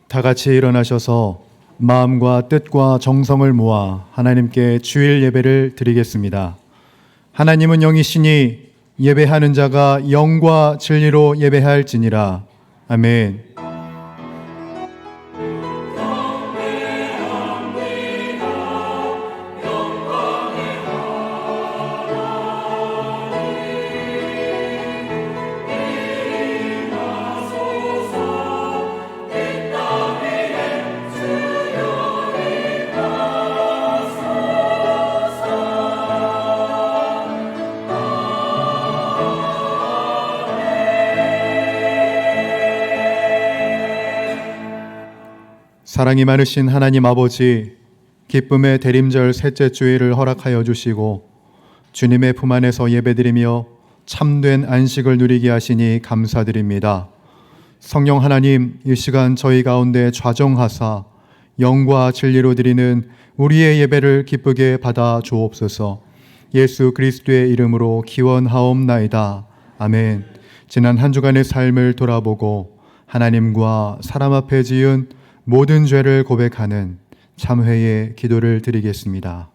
다 같이 일어나셔서 마음과 뜻과 정성을 모아 하나님께 주일 예배를 드리겠습니다. 하나님은 영이시니 예배하는 자가 영과 진리로 예배할지니라. 아멘. 사랑이 많으신 하나님 아버지, 기쁨의 대림절 셋째 주일을 허락하여 주시고 주님의 품 안에서 예배드리며 참된 안식을 누리게 하시니 감사드립니다. 성령 하나님, 이 시간 저희 가운데 좌정하사 영과 진리로 드리는 우리의 예배를 기쁘게 받아 주옵소서. 예수 그리스도의 이름으로 기원하옵나이다. 아멘. 지난 한 주간의 삶을 돌아보고 하나님과 사람 앞에 지은 모든 죄를 고백하는 참회의 기도를 드리겠습니다.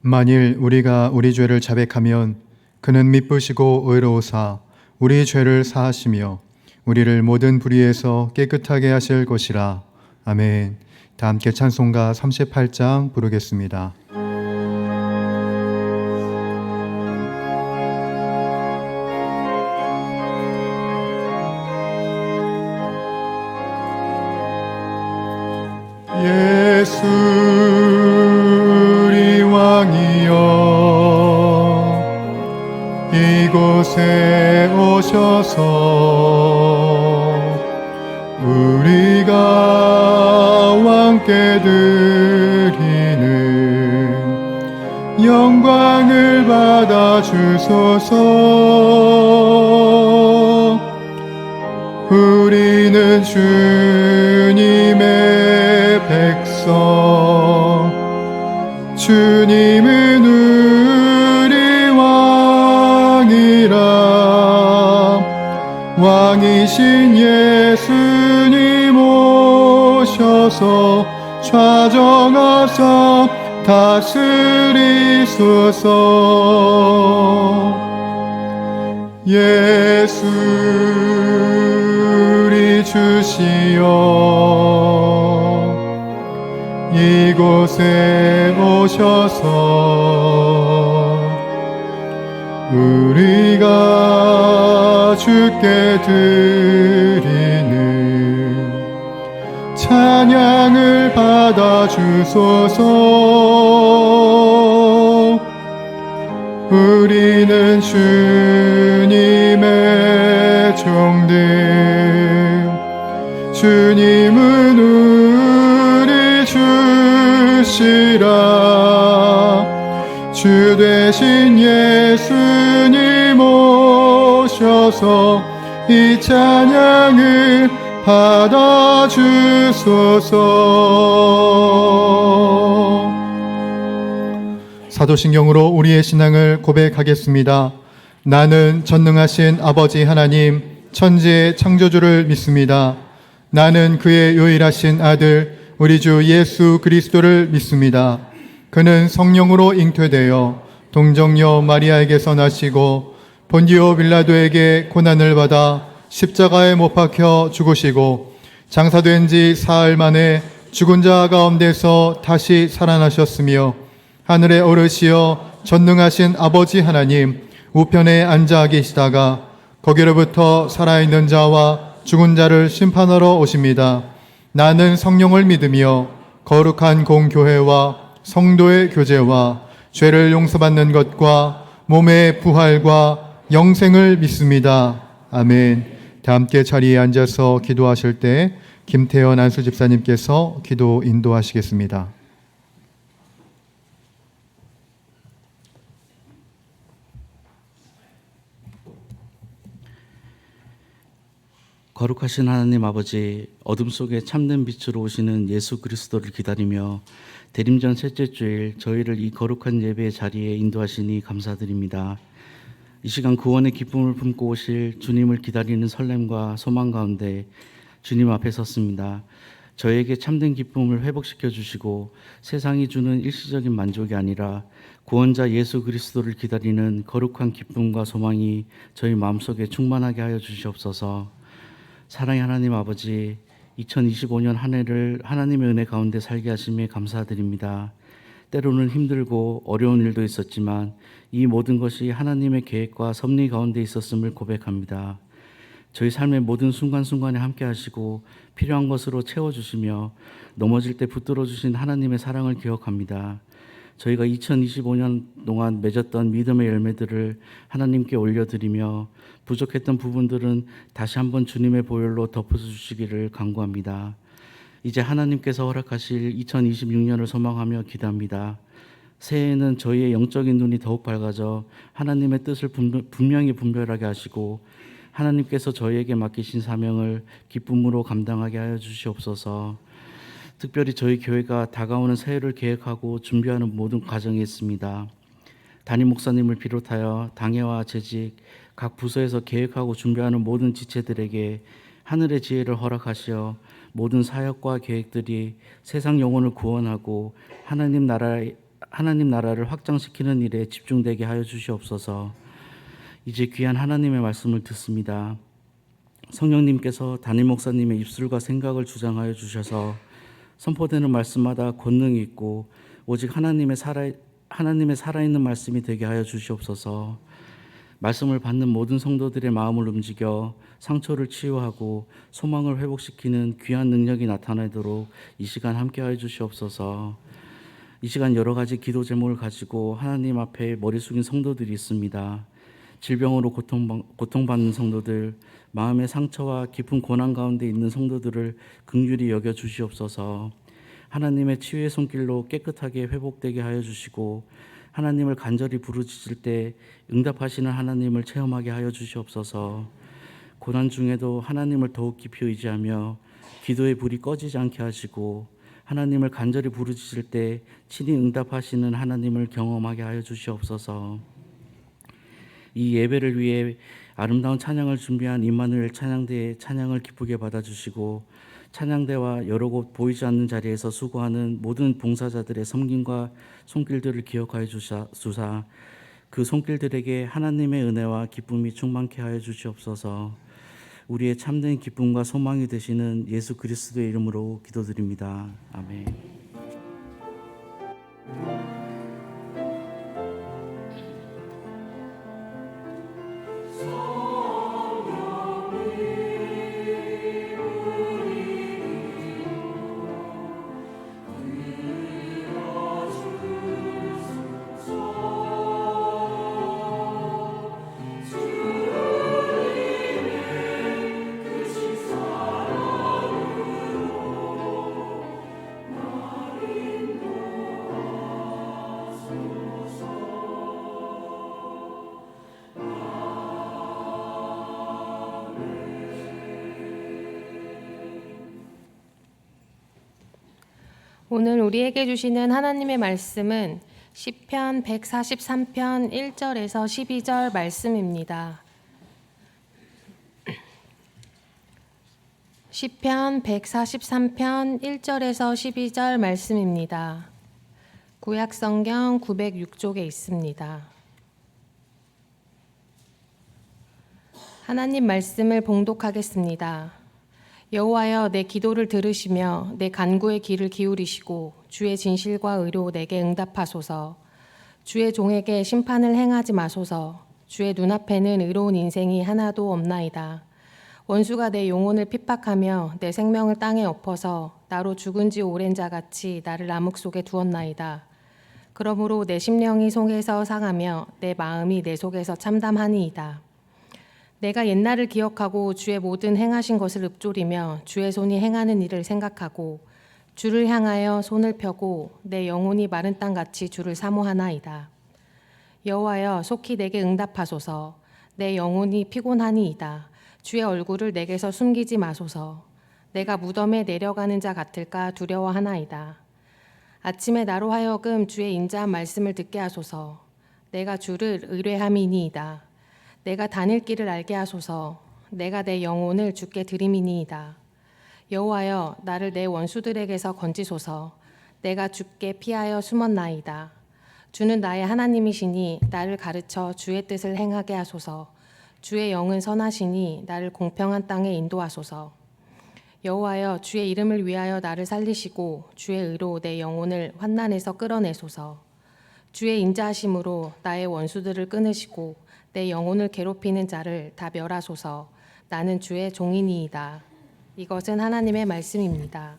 만일 우리가 우리 죄를 자백하면 그는 미쁘시고 의로우사 우리 죄를 사하시며 우리를 모든 불의에서 깨끗하게 하실 것이라. 아멘. 다 함께 찬송가 38장 부르겠습니다. 예수 우리 왕이여 이곳에 오셔서 우리가 왕께 드리는 영광을 받아 주소서. 우리는 주님의 백성, 주님은 우리 왕이라. 왕이신 예수님 오셔서 좌정하사 다스리소서. 예수 우리 주시여 이곳에 오셔서 우리가 주께 드리는 찬양을 받아 주소서. 우리는 주님의 종들, 주님은 우리 주시라. 주 되신 예수님 오셔서 이 찬양을 받아 주소서. 사도신경으로 우리의 신앙을 고백하겠습니다. 나는 전능하신 아버지 하나님 천지의 창조주를 믿습니다. 나는 그의 유일하신 아들 우리 주 예수 그리스도를 믿습니다. 그는 성령으로 잉태되어 동정녀 마리아에게서 나시고 본디오 빌라도에게 고난을 받아 십자가에 못 박혀 죽으시고 장사된 지 사흘 만에 죽은 자 가운데서 다시 살아나셨으며 하늘에 오르시어 전능하신 아버지 하나님 우편에 앉아 계시다가 거기로부터 살아있는 자와 죽은 자를 심판하러 오십니다. 나는 성령을 믿으며 거룩한 공교회와 성도의 교제와 죄를 용서받는 것과 몸의 부활과 영생을 믿습니다. 아멘. 다 함께 자리에 앉아서 기도하실 때 김태현 안수 집사님께서 기도 인도하시겠습니다. 거룩하신 하나님 아버지, 어둠 속에 참된 빛으로 오시는 예수 그리스도를 기다리며 대림전 셋째 주일 저희를 이 거룩한 예배의 자리에 인도하시니 감사드립니다. 이 시간 구원의 기쁨을 품고 오실 주님을 기다리는 설렘과 소망 가운데 주님 앞에 섰습니다. 저에게 참된 기쁨을 회복시켜 주시고 세상이 주는 일시적인 만족이 아니라 구원자 예수 그리스도를 기다리는 거룩한 기쁨과 소망이 저희 마음속에 충만하게 하여 주시옵소서. 사랑의 하나님 아버지, 2025년 한 해를 하나님의 은혜 가운데 살게 하심에 감사드립니다. 때로는 힘들고 어려운 일도 있었지만 이 모든 것이 하나님의 계획과 섭리 가운데 있었음을 고백합니다. 저희 삶의 모든 순간순간에 함께 하시고 필요한 것으로 채워주시며 넘어질 때 붙들어 주신 하나님의 사랑을 기억합니다. 저희가 2025년 동안 맺었던 믿음의 열매들을 하나님께 올려드리며 부족했던 부분들은 다시 한번 주님의 보혈로 덮어주시기를 간구합니다. 이제 하나님께서 허락하실 2026년을 소망하며 기도합니다. 새해에는 저희의 영적인 눈이 더욱 밝아져 하나님의 뜻을 분명히 분별하게 하시고 하나님께서 저희에게 맡기신 사명을 기쁨으로 감당하게 하여 주시옵소서. 특별히 저희 교회가 다가오는 새해를 계획하고 준비하는 모든 과정이 있습니다. 담임 목사님을 비롯하여 당회와 재직, 각 부서에서 계획하고 준비하는 모든 지체들에게 하늘의 지혜를 허락하시어 모든 사역과 계획들이 세상 영혼을 구원하고 하나님 나라를 확장시키는 일에 집중되게 하여 주시옵소서. 이제 귀한 하나님의 말씀을 듣습니다. 성령님께서 담임 목사님의 입술과 생각을 주장하여 주셔서 선포되는 말씀마다 권능이 있고 오직 하나님의 살아있는 말씀이 되게 하여 주시옵소서. 말씀을 받는 모든 성도들의 마음을 움직여 상처를 치유하고 소망을 회복시키는 귀한 능력이 나타나도록 이 시간 함께하여 주시옵소서. 이 시간 여러 가지 기도 제목을 가지고 하나님 앞에 머리 숙인 성도들이 있습니다. 질병으로 고통받는 성도들, 마음의 상처와 깊은 고난 가운데 있는 성도들을 긍휼히 여겨 주시옵소서. 하나님의 치유의 손길로 깨끗하게 회복되게 하여 주시고 하나님을 간절히 부르짖을 때 응답하시는 하나님을 체험하게 하여 주시옵소서. 고난 중에도 하나님을 더욱 깊이 의지하며 기도의 불이 꺼지지 않게 하시고 하나님을 간절히 부르짖을 때 친히 응답하시는 하나님을 경험하게 하여 주시옵소서. 이 예배를 위해 아름다운 찬양을 준비한 임마누엘 찬양대의 찬양을 기쁘게 받아주시고 찬양대와 여러 곳 보이지 않는 자리에서 수고하는 모든 봉사자들의 섬김과 손길들을 기억하여 주사 그 손길들에게 하나님의 은혜와 기쁨이 충만케 하여 주시옵소서. 우리의 참된 기쁨과 소망이 되시는 예수 그리스도의 이름으로 기도드립니다. 아멘. 오늘 우리에게 주시는 하나님의 말씀은 시편 143편 1절에서 12절 말씀입니다. 시편 143편 1절에서 12절 말씀입니다. 구약성경 906쪽에 있습니다. 하나님 말씀을 봉독하겠습니다. 여호와여, 내 기도를 들으시며 내 간구의 귀를 기울이시고 주의 진실과 의로 내게 응답하소서. 주의 종에게 심판을 행하지 마소서. 주의 눈앞에는 의로운 인생이 하나도 없나이다. 원수가 내 영혼을 핍박하며 내 생명을 땅에 엎어서 나로 죽은 지 오랜 자같이 나를 암흑 속에 두었나이다. 그러므로 내 심령이 속에서 상하며 내 마음이 내 속에서 참담하니이다. 내가 옛날을 기억하고 주의 모든 행하신 것을 읊조리며 주의 손이 행하는 일을 생각하고 주를 향하여 손을 펴고 내 영혼이 마른 땅같이 주를 사모하나이다. 여호와여, 속히 내게 응답하소서. 내 영혼이 피곤하니이다. 주의 얼굴을 내게서 숨기지 마소서. 내가 무덤에 내려가는 자 같을까 두려워하나이다. 아침에 나로 하여금 주의 인자한 말씀을 듣게 하소서. 내가 주를 의뢰함이니이다. 내가 다닐 길을 알게 하소서. 내가 내 영혼을 주께 드림이니이다. 여호와여, 나를 내 원수들에게서 건지소서. 내가 주께 피하여 숨었나이다. 주는 나의 하나님이시니 나를 가르쳐 주의 뜻을 행하게 하소서. 주의 영은 선하시니 나를 공평한 땅에 인도하소서. 여호와여, 주의 이름을 위하여 나를 살리시고 주의 의로 내 영혼을 환난에서 끌어내소서. 주의 인자하심으로 나의 원수들을 끊으시고 내 영혼을 괴롭히는 자를 다 멸하소서. 나는 주의 종이니이다. 이것은 하나님의 말씀입니다.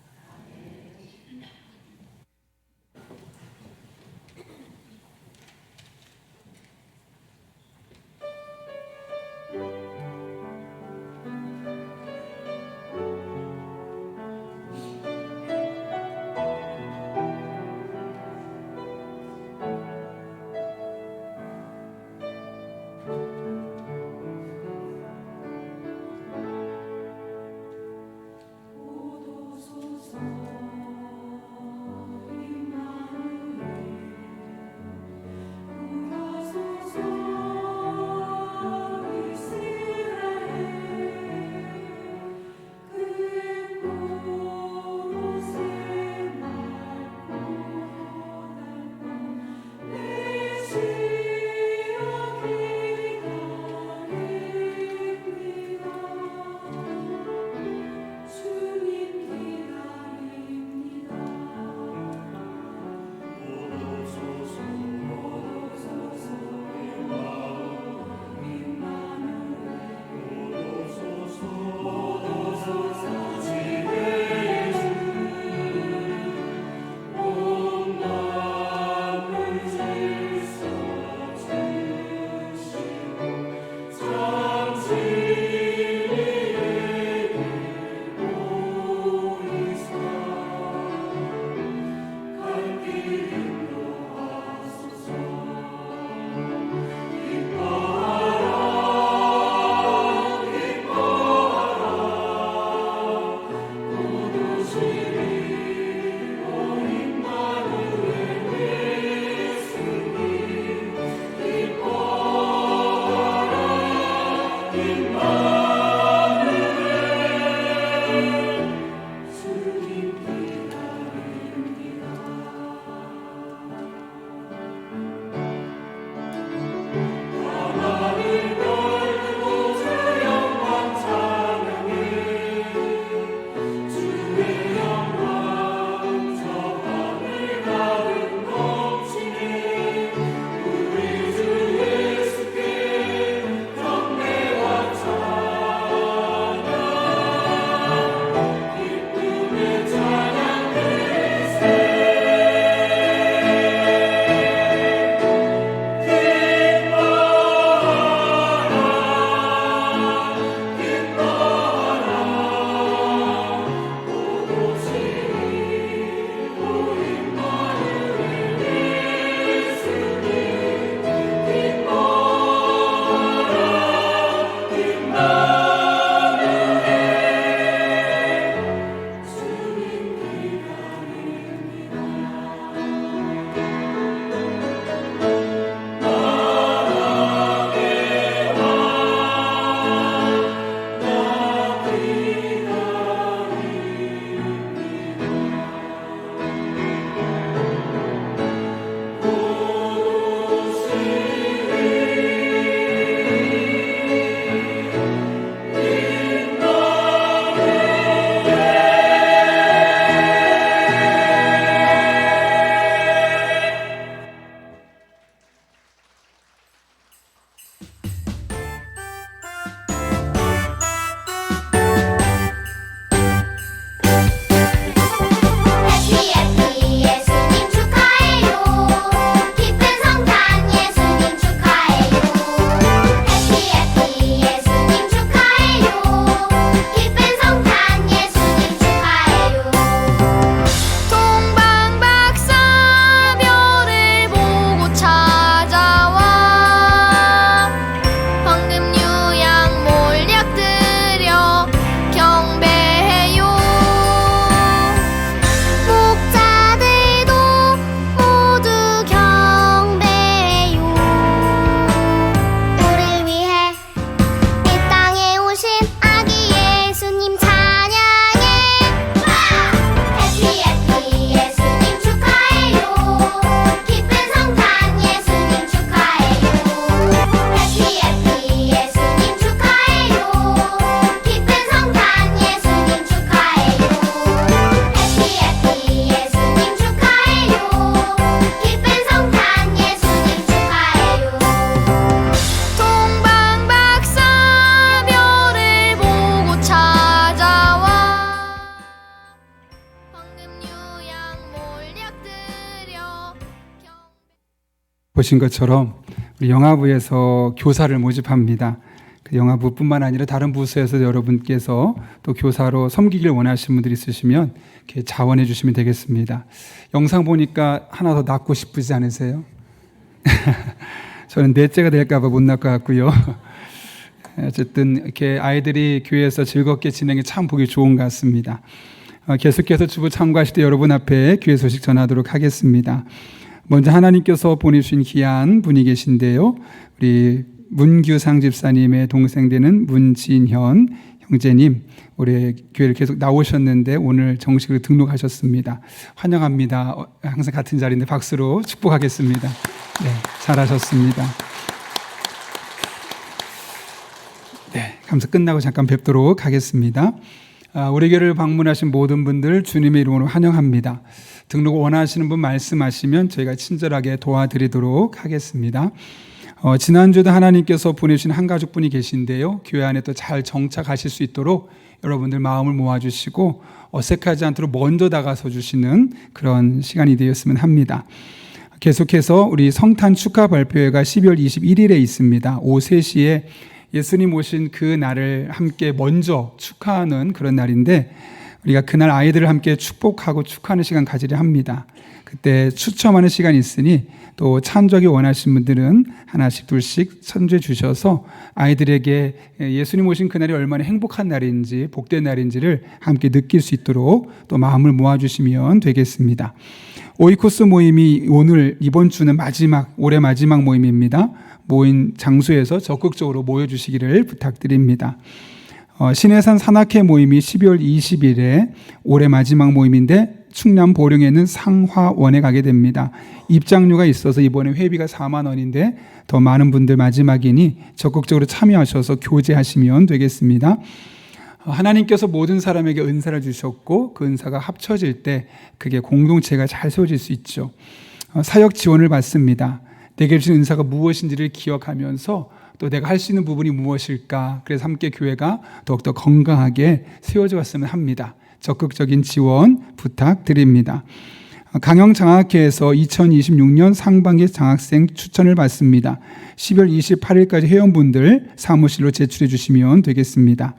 보신 것처럼 우리 영화부에서 교사를 모집합니다. 그 영화부뿐만 아니라 다른 부서에서 여러분께서 또 교사로 섬기길 원하시는 분들이 있으시면 이렇게 자원해 주시면 되겠습니다. 영상 보니까 하나 더 낳고 싶으지 않으세요? 저는 넷째가 될까 봐 못 낳을 것 같고요. 어쨌든 이렇게 아이들이 교회에서 즐겁게 지내는 게 참 보기 좋은 것 같습니다. 계속해서 주부 참고하실 때 여러분 앞에 교회 소식 전하도록 하겠습니다. 먼저 하나님께서 보내주신 귀한 분이 계신데요. 우리 문규상 집사님의 동생 되는 문진현 형제님, 올해 교회를 계속 나오셨는데 오늘 정식으로 등록하셨습니다. 환영합니다. 항상 같은 자리인데 박수로 축복하겠습니다. 네, 잘하셨습니다. 네, 감사 끝나고 잠깐 뵙도록 하겠습니다. 우리 교회를 방문하신 모든 분들 주님의 이름으로 환영합니다. 등록 원하시는 분 말씀하시면 저희가 친절하게 도와드리도록 하겠습니다. 지난주도 하나님께서 보내주신 한 가족분이 계신데요. 교회 안에 또 잘 정착하실 수 있도록 여러분들 마음을 모아주시고 어색하지 않도록 먼저 다가서 주시는 그런 시간이 되었으면 합니다. 계속해서 우리 성탄 축하 발표회가 12월 21일에 있습니다. 오후 3시에 예수님 오신 그 날을 함께 먼저 축하하는 그런 날인데 우리가 그날 아이들을 함께 축복하고 축하하는 시간 가지려 합니다. 그때 추첨하는 시간이 있으니 또 찬조하기 원하시는 분들은 하나씩 둘씩 선조해 주셔서 아이들에게 예수님 오신 그날이 얼마나 행복한 날인지 복된 날인지를 함께 느낄 수 있도록 또 마음을 모아주시면 되겠습니다. 오이코스 모임이 오늘 이번 주는 올해 마지막 모임입니다. 모인 장소에서 적극적으로 모여주시기를 부탁드립니다. 신해산 산악회 모임이 12월 20일에 올해 마지막 모임인데 충남 보령에 있는 상화원에 가게 됩니다. 입장료가 있어서 이번에 회비가 4만 원인데 더 많은 분들 마지막이니 적극적으로 참여하셔서 교제하시면 되겠습니다. 하나님께서 모든 사람에게 은사를 주셨고 그 은사가 합쳐질 때 그게 공동체가 잘 세워질 수 있죠. 사역 지원을 받습니다. 내게 주신 은사가 무엇인지를 기억하면서 또 내가 할 수 있는 부분이 무엇일까, 그래서 함께 교회가 더욱더 건강하게 세워져 왔으면 합니다. 적극적인 지원 부탁드립니다. 강영장학회에서 2026년 상반기 장학생 추천을 받습니다. 10월 28일까지 회원분들 사무실로 제출해 주시면 되겠습니다.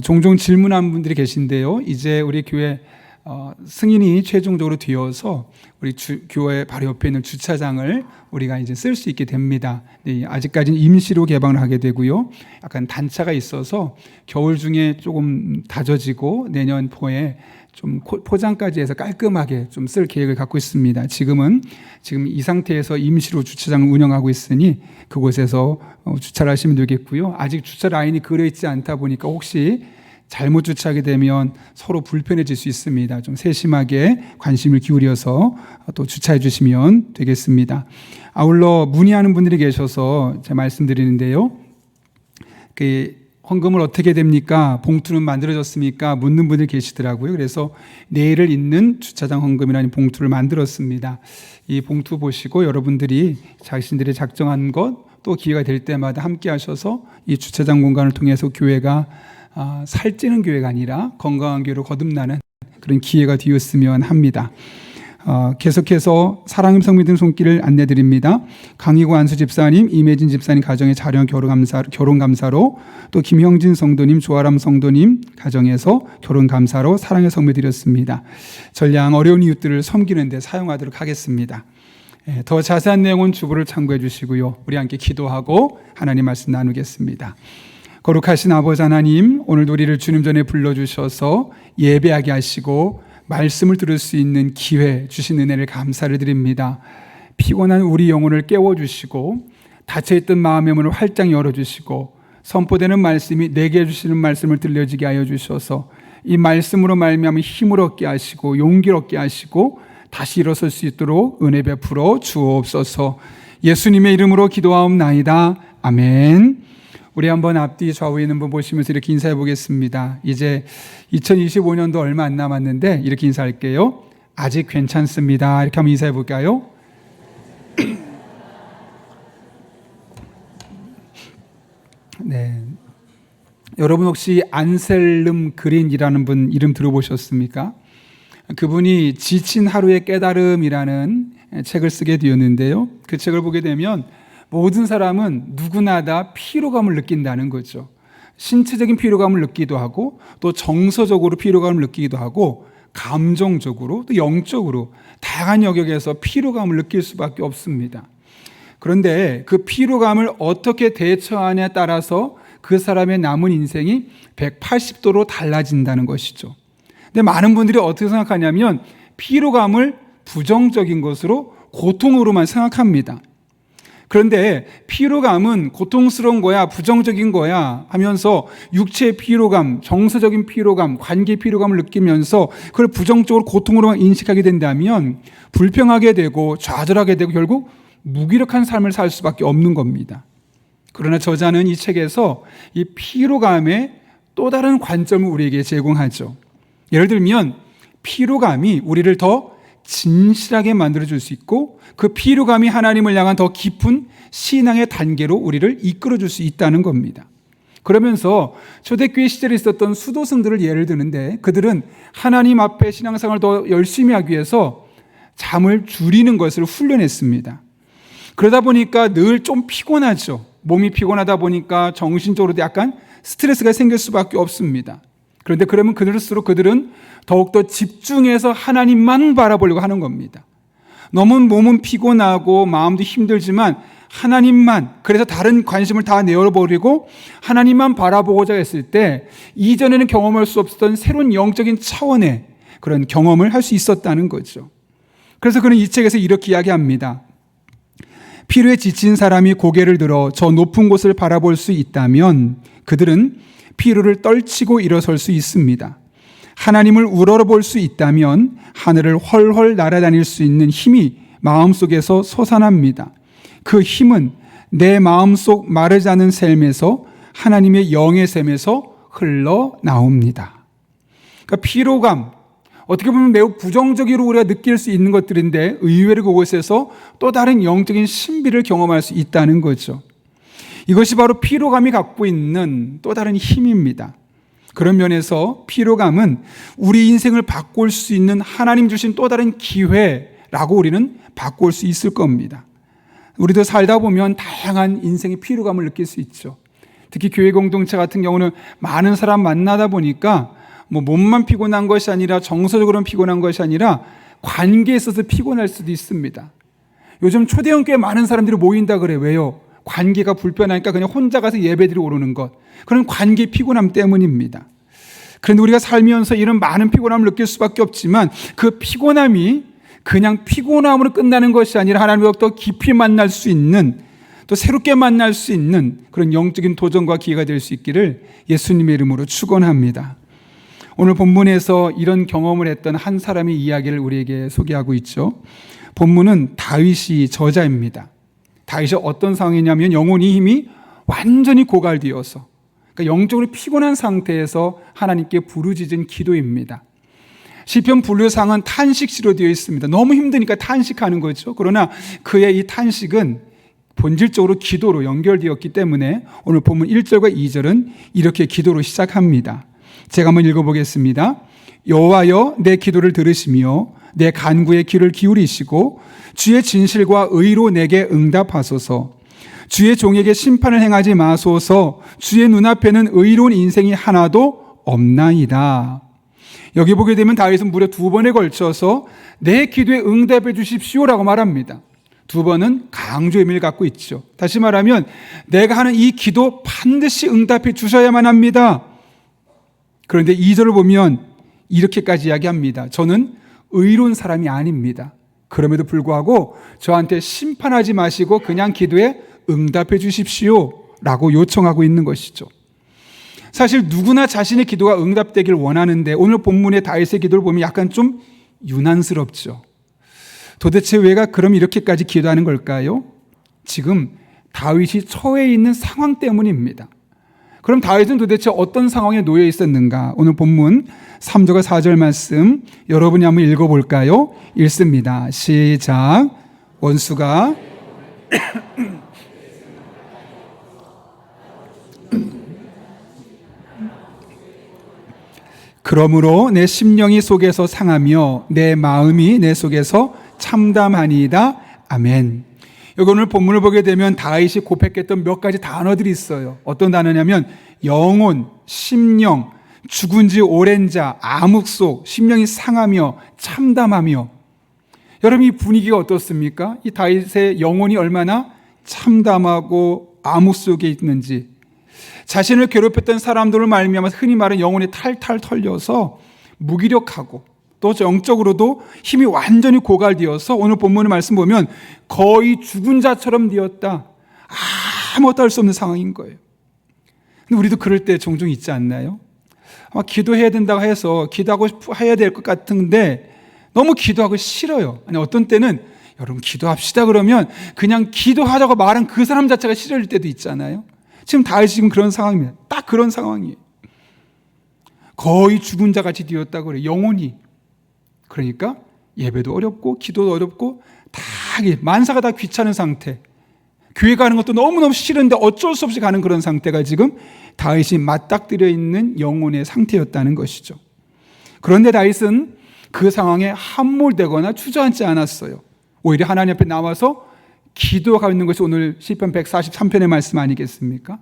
종종 질문하는 분들이 계신데요. 이제 우리 교회 승인이 최종적으로 되어서 우리 교회 바로 옆에 있는 주차장을 우리가 이제 쓸 수 있게 됩니다. 네, 아직까지는 임시로 개방을 하게 되고요. 약간 단차가 있어서 겨울 중에 조금 다져지고 내년 포에 좀 포장까지 해서 깔끔하게 좀 쓸 계획을 갖고 있습니다. 지금 이 상태에서 임시로 주차장을 운영하고 있으니 그곳에서 주차를 하시면 되겠고요. 아직 주차 라인이 그려 있지 않다 보니까 혹시 잘못 주차하게 되면 서로 불편해질 수 있습니다. 좀 세심하게 관심을 기울여서 또 주차해 주시면 되겠습니다. 아울러 문의하는 분들이 계셔서 제가 말씀드리는데요. 헌금을 어떻게 됩니까? 봉투는 만들어졌습니까? 묻는 분들이 계시더라고요. 그래서 내일을 잇는 주차장 헌금이라는 봉투를 만들었습니다. 이 봉투 보시고 여러분들이 자신들이 작정한 것 또 기회가 될 때마다 함께 하셔서 이 주차장 공간을 통해서 교회가 살찌는 교회가 아니라 건강한 교회로 거듭나는 그런 기회가 되었으면 합니다. 계속해서 사랑의 성민들 손길을 안내드립니다. 강희구 안수 집사님, 이매진 집사님 가정의 자령 결혼 감사로, 또 김형진 성도님, 조아람 성도님 가정에서 결혼 감사로 사랑의 성미 드렸습니다. 전량 어려운 이웃들을 섬기는 데 사용하도록 하겠습니다. 더 자세한 내용은 주보를 참고해 주시고요. 우리 함께 기도하고 하나님 말씀 나누겠습니다. 거룩하신 아버지 하나님, 오늘도 우리를 주님 전에 불러주셔서 예배하게 하시고 말씀을 들을 수 있는 기회 주신 은혜를 감사를 드립니다. 피곤한 우리 영혼을 깨워주시고 닫혀있던 마음의 문을 활짝 열어주시고 선포되는 말씀이 내게 주시는 말씀을 들려지게 하여 주셔서 이 말씀으로 말미암아 힘을 얻게 하시고 용기를 얻게 하시고 다시 일어설 수 있도록 은혜 베풀어 주옵소서. 예수님의 이름으로 기도하옵나이다. 아멘. 우리 한번 앞뒤 좌우에 있는 분 보시면서 이렇게 인사해 보겠습니다. 이제 2025년도 얼마 안 남았는데 이렇게 인사할게요. 아직 괜찮습니다. 이렇게 한번 인사해 볼까요? 네. 여러분 혹시 안셀름 그린이라는 분 이름 들어보셨습니까? 그분이 지친 하루의 깨달음이라는 책을 쓰게 되었는데요. 그 책을 보게 되면 모든 사람은 누구나 다 피로감을 느낀다는 거죠. 신체적인 피로감을 느끼기도 하고 또 정서적으로 피로감을 느끼기도 하고 감정적으로 또 영적으로 다양한 영역에서 피로감을 느낄 수밖에 없습니다. 그런데 그 피로감을 어떻게 대처하냐에 따라서 그 사람의 남은 인생이 180도로 달라진다는 것이죠. 근데 많은 분들이 어떻게 생각하냐면 피로감을 부정적인 것으로 고통으로만 생각합니다. 그런데 피로감은 고통스러운 거야, 부정적인 거야 하면서 육체의 피로감, 정서적인 피로감, 관계 피로감을 느끼면서 그걸 부정적으로 고통으로만 인식하게 된다면 불평하게 되고 좌절하게 되고 결국 무기력한 삶을 살 수밖에 없는 겁니다. 그러나 저자는 이 책에서 이 피로감의 또 다른 관점을 우리에게 제공하죠. 예를 들면 피로감이 우리를 더 진실하게 만들어줄 수 있고 그 피로감이 하나님을 향한 더 깊은 신앙의 단계로 우리를 이끌어줄 수 있다는 겁니다. 그러면서 초대교회 시절에 있었던 수도승들을 예를 드는데 그들은 하나님 앞에 신앙생활을 더 열심히 하기 위해서 잠을 줄이는 것을 훈련했습니다. 그러다 보니까 늘 좀 피곤하죠. 몸이 피곤하다 보니까 정신적으로도 약간 스트레스가 생길 수밖에 없습니다. 그런데 그러면 그럴수록 그들은 더욱더 집중해서 하나님만 바라보려고 하는 겁니다. 너무 몸은 피곤하고 마음도 힘들지만 하나님만, 그래서 다른 관심을 다 내어버리고 하나님만 바라보고자 했을 때 이전에는 경험할 수 없었던 새로운 영적인 차원의 그런 경험을 할 수 있었다는 거죠. 그래서 그는 이 책에서 이렇게 이야기합니다. 피로에 지친 사람이 고개를 들어 저 높은 곳을 바라볼 수 있다면 그들은 피로를 떨치고 일어설 수 있습니다. 하나님을 우러러볼 수 있다면 하늘을 훨훨 날아다닐 수 있는 힘이 마음속에서 솟아납니다. 그 힘은 내 마음속 마르지 않은 샘에서 하나님의 영의 샘에서 흘러나옵니다. 그러니까 피로감, 어떻게 보면 매우 부정적으로 우리가 느낄 수 있는 것들인데 의외로 그곳에서 또 다른 영적인 신비를 경험할 수 있다는 거죠. 이것이 바로 피로감이 갖고 있는 또 다른 힘입니다. 그런 면에서 피로감은 우리 인생을 바꿀 수 있는 하나님 주신 또 다른 기회라고 우리는 바꿀 수 있을 겁니다. 우리도 살다 보면 다양한 인생의 피로감을 느낄 수 있죠. 특히 교회 공동체 같은 경우는 많은 사람 만나다 보니까 몸만 피곤한 것이 아니라 정서적으로는 피곤한 것이 아니라 관계에 있어서 피곤할 수도 있습니다. 요즘 초대형 교회 많은 사람들이 모인다 그래. 왜요? 관계가 불편하니까 그냥 혼자 가서 예배드리고 오르는 것. 그런 관계 피곤함 때문입니다. 그런데 우리가 살면서 이런 많은 피곤함을 느낄 수밖에 없지만 그 피곤함이 그냥 피곤함으로 끝나는 것이 아니라 하나님과 더 깊이 만날 수 있는 또 새롭게 만날 수 있는 그런 영적인 도전과 기회가 될 수 있기를 예수님의 이름으로 축원합니다. 오늘 본문에서 이런 경험을 했던 한 사람의 이야기를 우리에게 소개하고 있죠. 본문은 다윗이 저자입니다. 다윗이 어떤 상황이냐면 영혼이 힘이 완전히 고갈되어서 그러니까 영적으로 피곤한 상태에서 하나님께 부르짖은 기도입니다. 시편 분류상은 탄식시로 되어 있습니다. 너무 힘드니까 탄식하는 거죠. 그러나 그의 이 탄식은 본질적으로 기도로 연결되었기 때문에 오늘 본문 1절과 2절은 이렇게 기도로 시작합니다. 제가 한번 읽어보겠습니다. 여호와여 내 기도를 들으시며 내 간구에 귀를 기울이시고 주의 진실과 의로 내게 응답하소서. 주의 종에게 심판을 행하지 마소서. 주의 눈앞에는 의로운 인생이 하나도 없나이다. 여기 보게 되면 다윗은 무려 2번에 걸쳐서 내 기도에 응답해 주십시오라고 말합니다. 2번은 강조 의미를 갖고 있죠. 다시 말하면 내가 하는 이 기도 반드시 응답해 주셔야만 합니다. 그런데 2절을 보면 이렇게까지 이야기합니다. 저는 의로운 사람이 아닙니다. 그럼에도 불구하고 저한테 심판하지 마시고 그냥 기도에 응답해 주십시오 라고 요청하고 있는 것이죠. 사실 누구나 자신의 기도가 응답되길 원하는데 오늘 본문의 다윗의 기도를 보면 약간 좀 유난스럽죠. 도대체 왜가 그럼 이렇게까지 기도하는 걸까요? 지금 다윗이 처해 있는 상황 때문입니다. 그럼 다윗은 도대체 어떤 상황에 놓여 있었는가? 오늘 본문 3절과 4절 말씀 여러분이 한번 읽어볼까요? 읽습니다. 시작. 원수가 그러므로 내 심령이 속에서 상하며 내 마음이 내 속에서 참담하니이다. 아멘. 여기 오늘 본문을 보게 되면 다윗이 고백했던 몇 가지 단어들이 있어요. 어떤 단어냐면 영혼, 심령, 죽은 지 오랜 자, 암흑속, 심령이 상하며 참담하며. 여러분 이 분위기가 어떻습니까? 이 다윗의 영혼이 얼마나 참담하고 암흑 속에 있는지, 자신을 괴롭혔던 사람들을 말미암아서 흔히 말하는 영혼이 탈탈 털려서 무기력하고 또 영적으로도 힘이 완전히 고갈되어서 오늘 본문의 말씀 보면 거의 죽은 자처럼 되었다. 아무것도 할 수 없는 상황인 거예요. 근데 우리도 그럴 때 종종 있지 않나요? 아마 기도해야 된다고 해서 기도하고 해야 될 것 같은데 너무 기도하고 싫어요. 아니 어떤 때는 여러분 기도합시다 그러면 그냥 기도하자고 말한 그 사람 자체가 싫어질 때도 있잖아요. 지금 다윗이 지금 그런 상황입니다. 딱 그런 상황이에요. 거의 죽은 자같이 되었다고 그래요. 영혼이. 그러니까 예배도 어렵고 기도도 어렵고 다 만사가 다 귀찮은 상태. 교회 가는 것도 너무너무 싫은데 어쩔 수 없이 가는 그런 상태가 지금 다윗이 맞닥뜨려 있는 영혼의 상태였다는 것이죠. 그런데 다윗은 그 상황에 함몰되거나 주저앉지 않았어요. 오히려 하나님 앞에 나와서 기도하고 있는 것이 오늘 시편 143편의 말씀 아니겠습니까?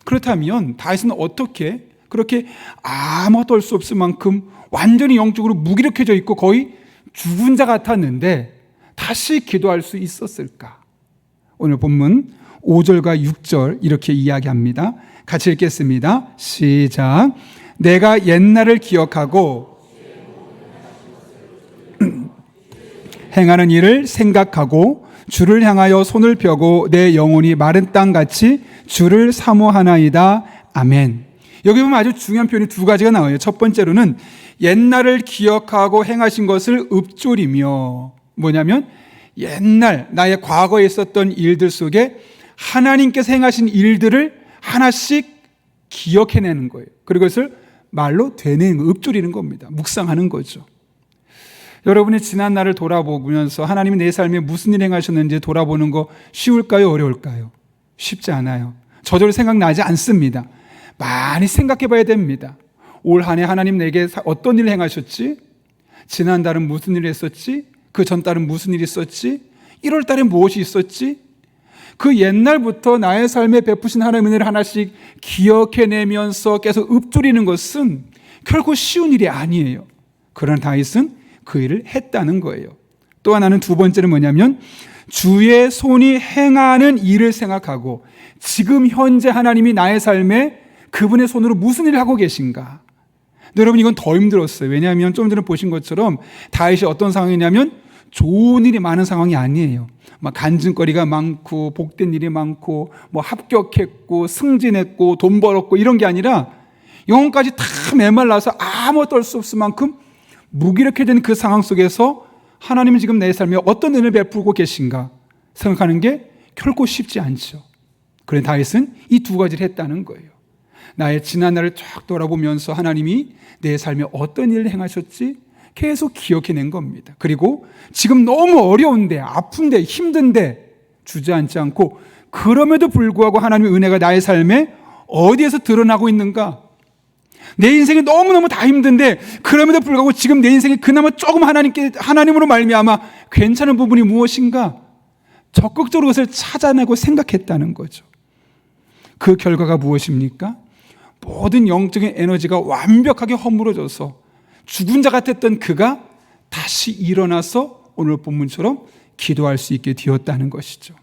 그렇다면 다윗은 어떻게 그렇게 아무것도 할 수 없을 만큼 완전히 영적으로 무기력해져 있고 거의 죽은 자 같았는데 다시 기도할 수 있었을까? 오늘 본문 5절과 6절 이렇게 이야기합니다. 같이 읽겠습니다. 시작. 내가 옛날을 기억하고 행하는 일을 생각하고 주를 향하여 손을 펴고 내 영혼이 마른 땅같이 주를 사모하나이다. 아멘. 여기 보면 아주 중요한 표현이 두 가지가 나와요. 첫 번째로는 옛날을 기억하고 행하신 것을 읊조리며, 뭐냐면 옛날 나의 과거에 있었던 일들 속에 하나님께서 행하신 일들을 하나씩 기억해내는 거예요. 그리고 그것을 말로 되뇌는 거, 읊조리는 겁니다. 묵상하는 거죠. 여러분의 지난 날을 돌아보면서 하나님이 내 삶에 무슨 일 행하셨는지 돌아보는 거 쉬울까요? 어려울까요? 쉽지 않아요. 저절로 생각나지 않습니다. 많이 생각해 봐야 됩니다. 올 한 해 하나님 내게 어떤 일을 행하셨지? 지난달은 무슨 일을 했었지? 그 전달은 무슨 일이 있었지? 1월 달에 무엇이 있었지? 그 옛날부터 나의 삶에 베푸신 하나님의 은혜를 하나씩 기억해내면서 계속 읊조리는 것은 결코 쉬운 일이 아니에요. 그러나 다윗은 그 일을 했다는 거예요. 또 하나는 두 번째는 뭐냐면 주의 손이 행하는 일을 생각하고 지금 현재 하나님이 나의 삶에 그분의 손으로 무슨 일을 하고 계신가. 여러분 이건 더 힘들었어요. 왜냐하면 좀 전에 보신 것처럼 다윗이 어떤 상황이냐면 좋은 일이 많은 상황이 아니에요. 막 간증거리가 많고 복된 일이 많고 뭐 합격했고 승진했고 돈 벌었고 이런 게 아니라 영혼까지 다 메말라서 아무것도 할 수 없을 만큼 무기력해진 그 상황 속에서 하나님은 지금 내 삶에 어떤 은혜를 베풀고 계신가 생각하는 게 결코 쉽지 않죠. 그런데 다윗은 이 두 가지를 했다는 거예요. 나의 지난 날을 쫙 돌아보면서 하나님이 내 삶에 어떤 일을 행하셨지 계속 기억해낸 겁니다. 그리고 지금 너무 어려운데 아픈데 힘든데 주저앉지 않고 그럼에도 불구하고 하나님의 은혜가 나의 삶에 어디에서 드러나고 있는가. 내 인생이 너무너무 다 힘든데 그럼에도 불구하고 지금 내 인생이 그나마 조금 하나님으로 말미암아 괜찮은 부분이 무엇인가 적극적으로 그것을 찾아내고 생각했다는 거죠. 그 결과가 무엇입니까? 모든 영적인 에너지가 완벽하게 허물어져서 죽은 자 같았던 그가 다시 일어나서 오늘 본문처럼 기도할 수 있게 되었다는 것이죠.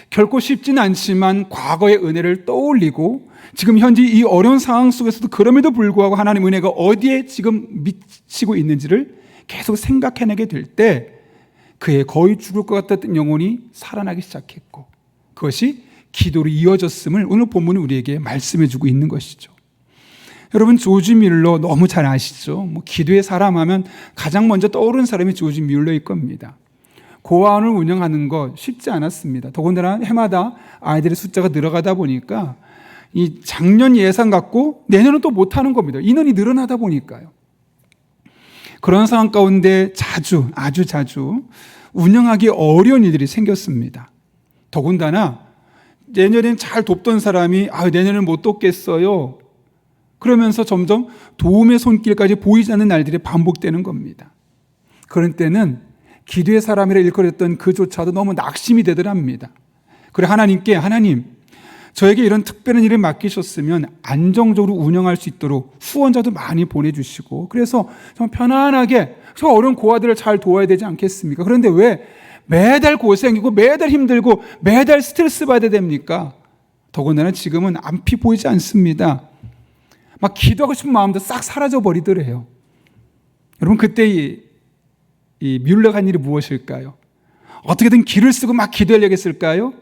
결코 쉽지는 않지만 과거의 은혜를 떠올리고 지금 현재 이 어려운 상황 속에서도 그럼에도 불구하고 하나님의 은혜가 어디에 지금 미치고 있는지를 계속 생각해내게 될 때 그의 거의 죽을 것 같았던 영혼이 살아나기 시작했고 그것이 기도로 이어졌음을 오늘 본문이 우리에게 말씀해주고 있는 것이죠. 여러분 조지 밀러 너무 잘 아시죠? 뭐 기도의 사람 하면 가장 먼저 떠오르는 사람이 조지 밀러일 겁니다. 고아원을 운영하는 것 쉽지 않았습니다. 더군다나 해마다 아이들의 숫자가 늘어가다 보니까 이 작년 예산 갖고 내년은 또 못하는 겁니다. 인원이 늘어나다 보니까요. 그런 상황 가운데 아주 자주 운영하기 어려운 일들이 생겼습니다. 더군다나 내년엔 잘 돕던 사람이 내년은 못 돕겠어요. 그러면서 점점 도움의 손길까지 보이지 않는 날들이 반복되는 겁니다. 그런 때는 기도의 사람이라 일컬었던 그조차도 너무 낙심이 되더랍니다. 그래 하나님께 하나님 저에게 이런 특별한 일을 맡기셨으면 안정적으로 운영할 수 있도록 후원자도 많이 보내주시고 그래서 정말 편안하게 저 어려운 고아들을 잘 도와야 되지 않겠습니까? 그런데 왜 매달 고생이고 매달 힘들고 매달 스트레스 받아야 됩니까? 더군다나 지금은 앞이 보이지 않습니다. 막 기도하고 싶은 마음도 싹 사라져 버리더래요. 여러분 그때 이 뮬러가 한 일이 무엇일까요? 어떻게든 기를 쓰고 막 기도하려고 했을까요?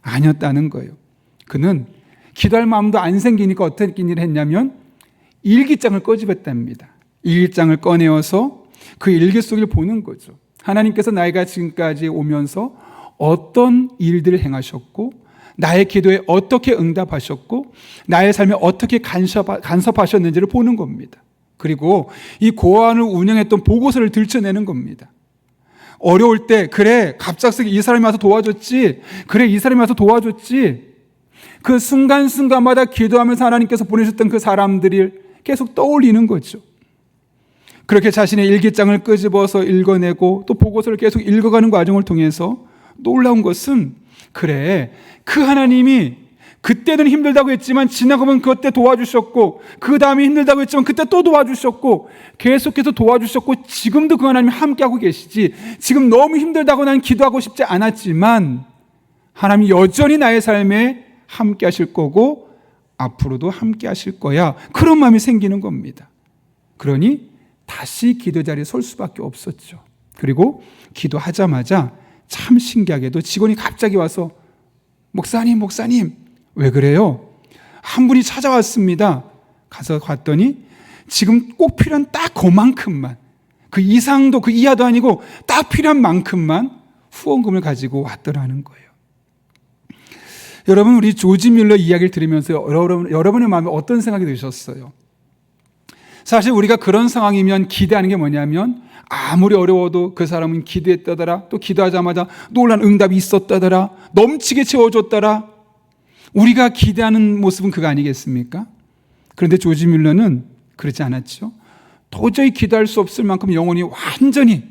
아니었다는 거예요. 그는 기도할 마음도 안 생기니까 어떻게 일을 했냐면 일기장을 꺼집었답니다. 일기장을 꺼내어서 그 일기 속을 보는 거죠. 하나님께서 나이가 지금까지 오면서 어떤 일들을 행하셨고 나의 기도에 어떻게 응답하셨고 나의 삶에 어떻게 간섭하셨는지를 보는 겁니다. 그리고 이 고아원을 운영했던 보고서를 들춰내는 겁니다. 어려울 때 그래 갑작스레 이 사람이 와서 도와줬지 그래 이 사람이 와서 도와줬지 그 순간순간마다 기도하면서 하나님께서 보내셨던 그 사람들을 계속 떠올리는 거죠. 그렇게 자신의 일기장을 끄집어서 읽어내고 또 보고서를 계속 읽어가는 과정을 통해서 놀라운 것은 그래 그 하나님이 그때는 힘들다고 했지만 지나고 보면 그때 도와주셨고 그 다음에 힘들다고 했지만 그때 또 도와주셨고 계속해서 도와주셨고 지금도 그 하나님이 함께하고 계시지 지금 너무 힘들다고 난 기도하고 싶지 않았지만 하나님이 여전히 나의 삶에 함께 하실 거고 앞으로도 함께 하실 거야 그런 마음이 생기는 겁니다. 그러니 다시 기도 자리에 설 수밖에 없었죠. 그리고 기도하자마자 참 신기하게도 직원이 갑자기 와서 목사님 왜 그래요? 한 분이 찾아왔습니다. 가서 봤더니 지금 꼭 필요한 딱 그만큼만 그 이상도 그 이하도 아니고 딱 필요한 만큼만 후원금을 가지고 왔더라는 거예요. 여러분 우리 조지 뮬러 이야기를 들으면서 여러분의 마음에 어떤 생각이 드셨어요? 사실 우리가 그런 상황이면 기대하는 게 뭐냐면 아무리 어려워도 그 사람은 기도했다더라 또 기도하자마자 놀란 응답이 있었다더라 넘치게 채워줬더라 우리가 기대하는 모습은 그거 아니겠습니까? 그런데 조지 뮬러는 그렇지 않았죠. 도저히 기도할 수 없을 만큼 영혼이 완전히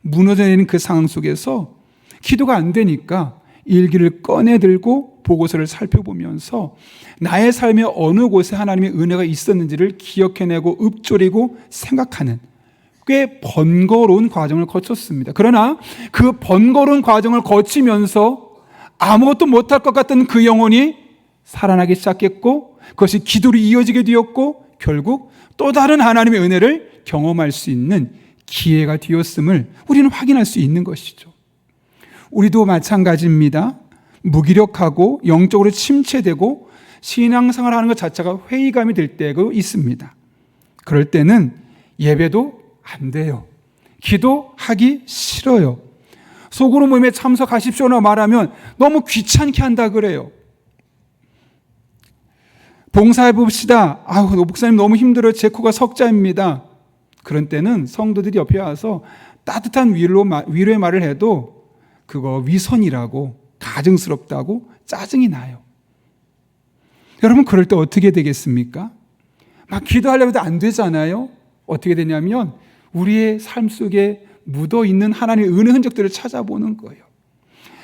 무너져 내리는 그 상황 속에서 기도가 안 되니까 일기를 꺼내 들고 보고서를 살펴보면서 나의 삶의 어느 곳에 하나님의 은혜가 있었는지를 기억해내고 읊조리고 생각하는 꽤 번거로운 과정을 거쳤습니다. 그러나 그 번거로운 과정을 거치면서 아무것도 못할 것 같던 그 영혼이 살아나기 시작했고 그것이 기도로 이어지게 되었고 결국 또 다른 하나님의 은혜를 경험할 수 있는 기회가 되었음을 우리는 확인할 수 있는 것이죠. 우리도 마찬가지입니다. 무기력하고 영적으로 침체되고 신앙생활을 하는 것 자체가 회의감이 들 때가 있습니다. 그럴 때는 예배도 안 돼요. 기도하기 싫어요. 소그룹 모임에 참석하십시오나 말하면 너무 귀찮게 한다 그래요. 봉사해 봅시다. 목사님 너무 힘들어요. 제 코가 석자입니다. 그런 때는 성도들이 옆에 와서 따뜻한 위로의 말을 해도 그거 위선이라고 가증스럽다고 짜증이 나요. 여러분 그럴 때 어떻게 되겠습니까? 막 기도하려고 해도 안 되잖아요. 어떻게 되냐면 우리의 삶 속에 묻어있는 하나님의 은혜 흔적들을 찾아보는 거예요.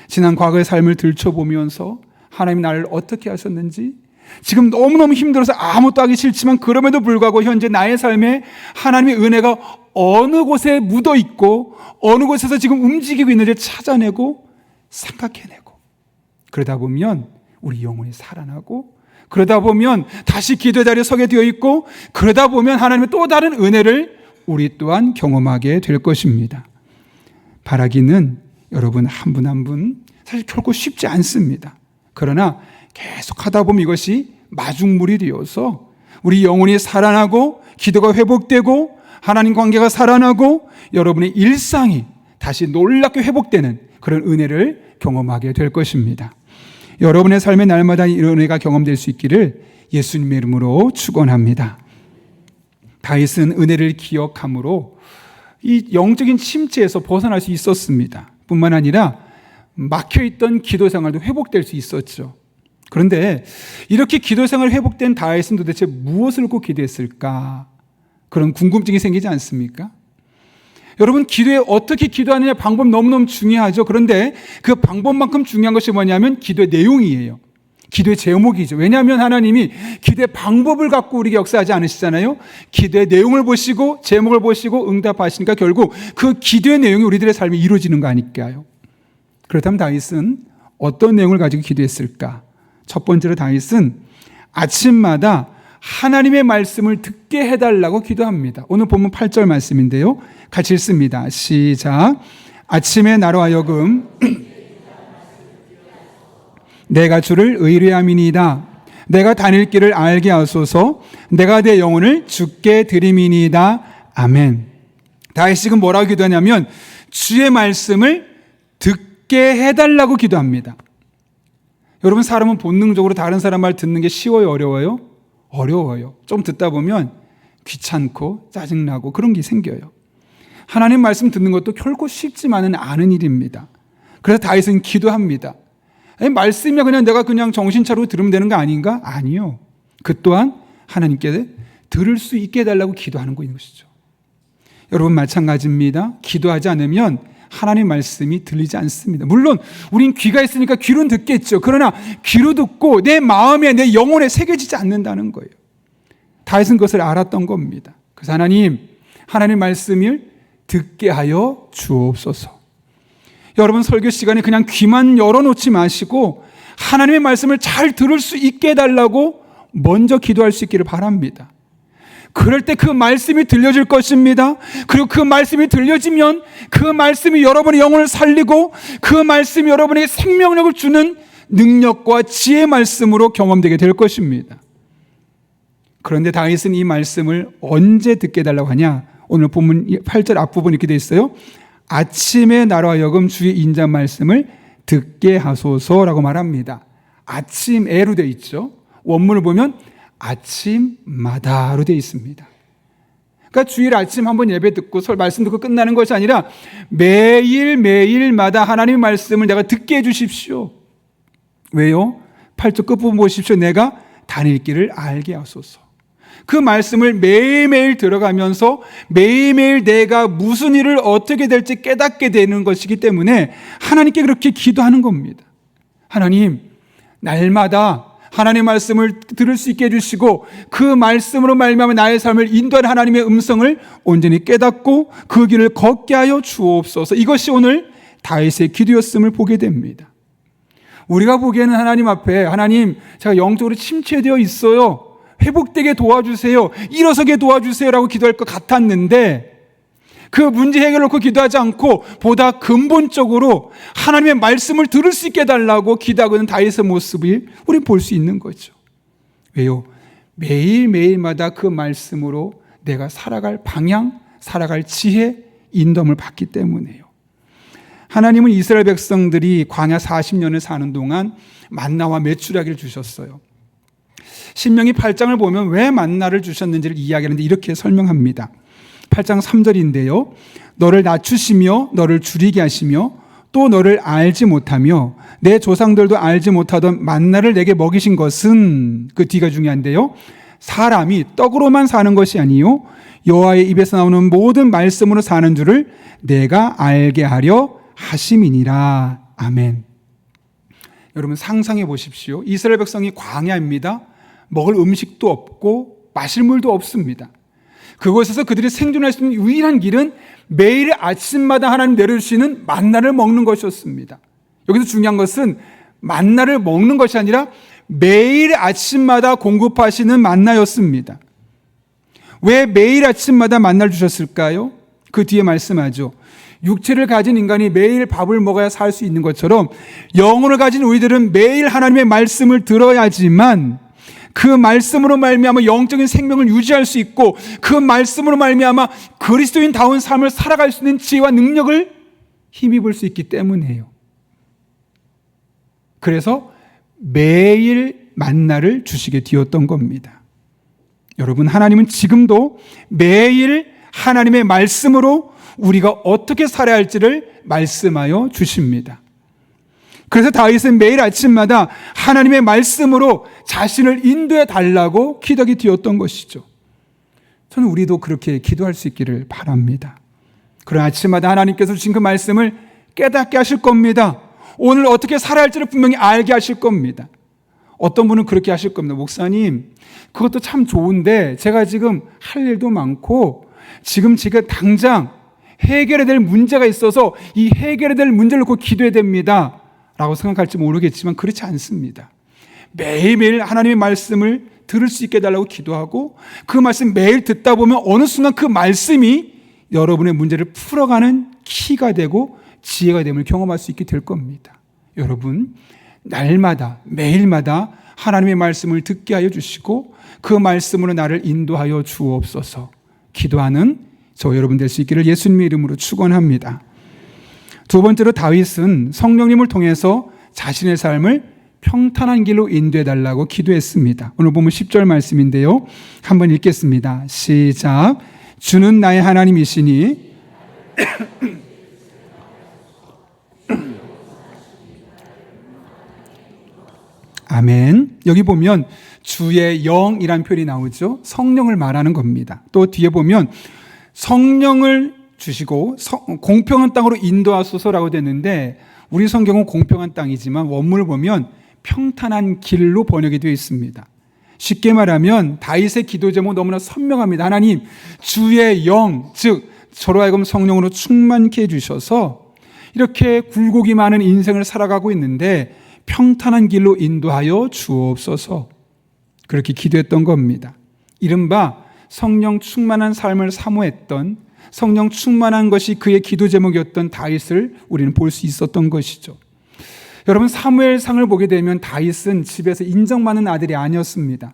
지난 과거의 삶을 들춰보면서 하나님이 나를 어떻게 하셨는지 지금 너무너무 힘들어서 아무것도 하기 싫지만 그럼에도 불구하고 현재 나의 삶에 하나님의 은혜가 어느 곳에 묻어있고 어느 곳에서 지금 움직이고 있는지를 찾아내고 생각해내고 그러다 보면 우리 영혼이 살아나고 그러다 보면 다시 기도의 자리에 서게 되어 있고 그러다 보면 하나님의 또 다른 은혜를 우리 또한 경험하게 될 것입니다. 바라기는 여러분 한 분 한 분 사실 결코 쉽지 않습니다. 그러나 계속 하다 보면 이것이 마중물이 되어서 우리 영혼이 살아나고 기도가 회복되고 하나님 관계가 살아나고 여러분의 일상이 다시 놀랍게 회복되는 그런 은혜를 경험하게 될 것입니다. 여러분의 삶의 날마다 이 은혜가 경험될 수 있기를 예수님의 이름으로 축원합니다. 다윗은 은혜를 기억함으로 이 영적인 침체에서 벗어날 수 있었습니다. 뿐만 아니라 막혀있던 기도 생활도 회복될 수 있었죠. 그런데 이렇게 기도 생활이 회복된 다윗은 도대체 무엇을 꼭 기도했을까? 그런 궁금증이 생기지 않습니까? 여러분, 기도에 어떻게 기도하느냐 방법 너무너무 중요하죠. 그런데 그 방법만큼 중요한 것이 뭐냐면 기도의 내용이에요. 기도의 제목이죠. 왜냐하면 하나님이 기도의 방법을 갖고 우리에게 역사하지 않으시잖아요. 기도의 내용을 보시고 제목을 보시고 응답하시니까 결국 그 기도의 내용이 우리들의 삶에 이루어지는 거 아닐까요? 그렇다면 다윗은 어떤 내용을 가지고 기도했을까? 첫 번째로 다윗은 아침마다 하나님의 말씀을 듣게 해달라고 기도합니다. 오늘 본문 8절 말씀인데요. 같이 읽습니다. 시작. 아침에 나로 하여금 내가 주를 의뢰함이니이다. 내가 다닐 길을 알게 하소서. 내가 내 영혼을 주께 드림이니이다. 아멘. 다윗이 지금 뭐라고 기도하냐면 주의 말씀을 듣게 해달라고 기도합니다. 여러분, 사람은 본능적으로 다른 사람 말 듣는 게 쉬워요, 어려워요? 어려워요. 좀 듣다 보면 귀찮고 짜증나고 그런 게 생겨요. 하나님 말씀 듣는 것도 결코 쉽지만은 않은 일입니다. 그래서 다윗은 기도합니다. 아니, 말씀이야 그냥 내가 그냥 정신 차리고 들으면 되는 거 아닌가? 아니요. 그 또한 하나님께 들을 수 있게 해달라고 기도하는 것이죠. 여러분, 마찬가지입니다. 기도하지 않으면 하나님 말씀이 들리지 않습니다. 물론 우린 귀가 있으니까 귀로는 듣겠죠. 그러나 귀로 듣고 내 마음에 내 영혼에 새겨지지 않는다는 거예요. 다윗은 그것을 알았던 겁니다. 그래서 하나님 말씀을 듣게 하여 주옵소서. 여러분, 설교 시간에 그냥 귀만 열어놓지 마시고 하나님의 말씀을 잘 들을 수 있게 해달라고 먼저 기도할 수 있기를 바랍니다. 그럴 때 그 말씀이 들려질 것입니다. 그리고 그 말씀이 들려지면 그 말씀이 여러분의 영혼을 살리고 그 말씀이 여러분에게 생명력을 주는 능력과 지혜의 말씀으로 경험되게 될 것입니다. 그런데 다윗은 이 말씀을 언제 듣게 해달라고 하냐? 오늘 본문 8절 앞부분 이렇게 되어 있어요. 아침에 나로 하여금 주의 인자 말씀을 듣게 하소서라고 말합니다. 아침에로 되어 있죠. 원문을 보면 아침마다로 되어 있습니다. 그러니까 주일 아침 한번 예배 듣고 말씀 듣고 끝나는 것이 아니라 매일마다 하나님의 말씀을 내가 듣게 해주십시오. 왜요? 8절 끝부분 보십시오. 내가 다닐 길을 알게 하소서. 그 말씀을 매일매일 들어가면서 매일매일 내가 무슨 일을 어떻게 될지 깨닫게 되는 것이기 때문에 하나님께 그렇게 기도하는 겁니다. 하나님, 날마다 하나님의 말씀을 들을 수 있게 해주시고 그 말씀으로 말미암아 나의 삶을 인도하는 하나님의 음성을 온전히 깨닫고 그 길을 걷게 하여 주옵소서. 이것이 오늘 다윗의 기도였음을 보게 됩니다. 우리가 보기에는 하나님 앞에 하나님, 제가 영적으로 침체되어 있어요. 회복되게 도와주세요. 일어서게 도와주세요라고 기도할 것 같았는데 그 문제 해결을 놓고 기도하지 않고 보다 근본적으로 하나님의 말씀을 들을 수 있게 해달라고 기도하고 있는 다윗의 모습을 우리는 볼 수 있는 거죠. 왜요? 매일매일마다 그 말씀으로 내가 살아갈 방향, 살아갈 지혜, 인도함을 받기 때문에요. 하나님은 이스라엘 백성들이 광야 40년을 사는 동안 만나와 메추라기를 주셨어요. 신명기 8장을 보면 왜 만나를 주셨는지를 이야기하는데 이렇게 설명합니다. 8장 3절인데요. 너를 낮추시며 너를 줄이게 하시며 또 너를 알지 못하며 내 조상들도 알지 못하던 만나를 내게 먹이신 것은, 그 뒤가 중요한데요. 사람이 떡으로만 사는 것이 아니요 여호와의 입에서 나오는 모든 말씀으로 사는 줄을 내가 알게 하려 하심이니라. 아멘. 여러분, 상상해 보십시오. 이스라엘 백성이 광야입니다. 먹을 음식도 없고 마실 물도 없습니다. 그곳에서 그들이 생존할 수 있는 유일한 길은 매일 아침마다 하나님 내려주시는 만나를 먹는 것이었습니다. 여기서 중요한 것은 만나를 먹는 것이 아니라 매일 아침마다 공급하시는 만나였습니다. 왜 매일 아침마다 만나를 주셨을까요? 그 뒤에 말씀하죠. 육체를 가진 인간이 매일 밥을 먹어야 살 수 있는 것처럼 영혼을 가진 우리들은 매일 하나님의 말씀을 들어야지만 그 말씀으로 말미암아 영적인 생명을 유지할 수 있고 그 말씀으로 말미암아 그리스도인다운 삶을 살아갈 수 있는 지혜와 능력을 힘입을 수 있기 때문이에요. 그래서 매일 만나를 주시게 되었던 겁니다. 여러분, 하나님은 지금도 매일 하나님의 말씀으로 우리가 어떻게 살아야 할지를 말씀하여 주십니다. 그래서 다윗은 매일 아침마다 하나님의 말씀으로 자신을 인도해 달라고 기도하게 되었던 것이죠. 저는 우리도 그렇게 기도할 수 있기를 바랍니다. 그런 아침마다 하나님께서 주신 그 말씀을 깨닫게 하실 겁니다. 오늘 어떻게 살아야 할지를 분명히 알게 하실 겁니다. 어떤 분은 그렇게 하실 겁니다. 목사님, 그것도 참 좋은데 제가 지금 할 일도 많고 지금 제가 당장 해결해야 될 문제가 있어서 이 해결해야 될 문제를 놓고 기도해야 됩니다 라고 생각할지 모르겠지만 그렇지 않습니다. 매일매일 하나님의 말씀을 들을 수 있게 해달라고 기도하고 그 말씀 매일 듣다 보면 어느 순간 그 말씀이 여러분의 문제를 풀어가는 키가 되고 지혜가 됨을 경험할 수 있게 될 겁니다. 여러분, 날마다 매일마다 하나님의 말씀을 듣게 하여 주시고 그 말씀으로 나를 인도하여 주옵소서. 기도하는 저 여러분 될 수 있기를 예수님의 이름으로 축원합니다. 두 번째로 다윗은 성령님을 통해서 자신의 삶을 평탄한 길로 인도해 달라고 기도했습니다. 오늘 보면 10절 말씀인데요. 한번 읽겠습니다. 시작. 주는 나의 하나님이시니 아멘. 여기 보면 주의 영이란 표현이 나오죠. 성령을 말하는 겁니다. 또 뒤에 보면 성령을 주시고 공평한 땅으로 인도하소서라고 됐는데 우리 성경은 공평한 땅이지만 원문을 보면 평탄한 길로 번역이 되어 있습니다. 쉽게 말하면 다윗의 기도 제목 너무나 선명합니다. 하나님, 주의 영, 즉 저로 하여금 성령으로 충만케 해주셔서 이렇게 굴곡이 많은 인생을 살아가고 있는데 평탄한 길로 인도하여 주옵소서. 그렇게 기도했던 겁니다. 이른바 성령 충만한 삶을 사모했던, 성령 충만한 것이 그의 기도 제목이었던 다윗을 우리는 볼 수 있었던 것이죠. 여러분, 사무엘상을 보게 되면 다윗은 집에서 인정받는 아들이 아니었습니다.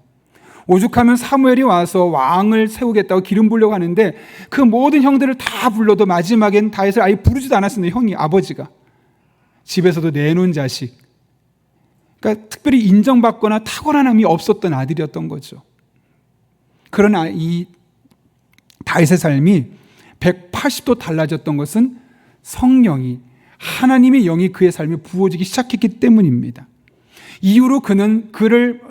오죽하면 사무엘이 와서 왕을 세우겠다고 기름 부으려고 하는데 그 모든 형들을 다 불러도 마지막엔 다윗을 아예 부르지도 않았습니다. 형이, 아버지가. 집에서도 내놓은 자식. 그러니까 특별히 인정받거나 탁월함이 없었던 아들이었던 거죠. 그러나 이 다윗의 삶이 180도 달라졌던 것은 성령이, 하나님의 영이 그의 삶에 부어지기 시작했기 때문입니다. 이후로 그를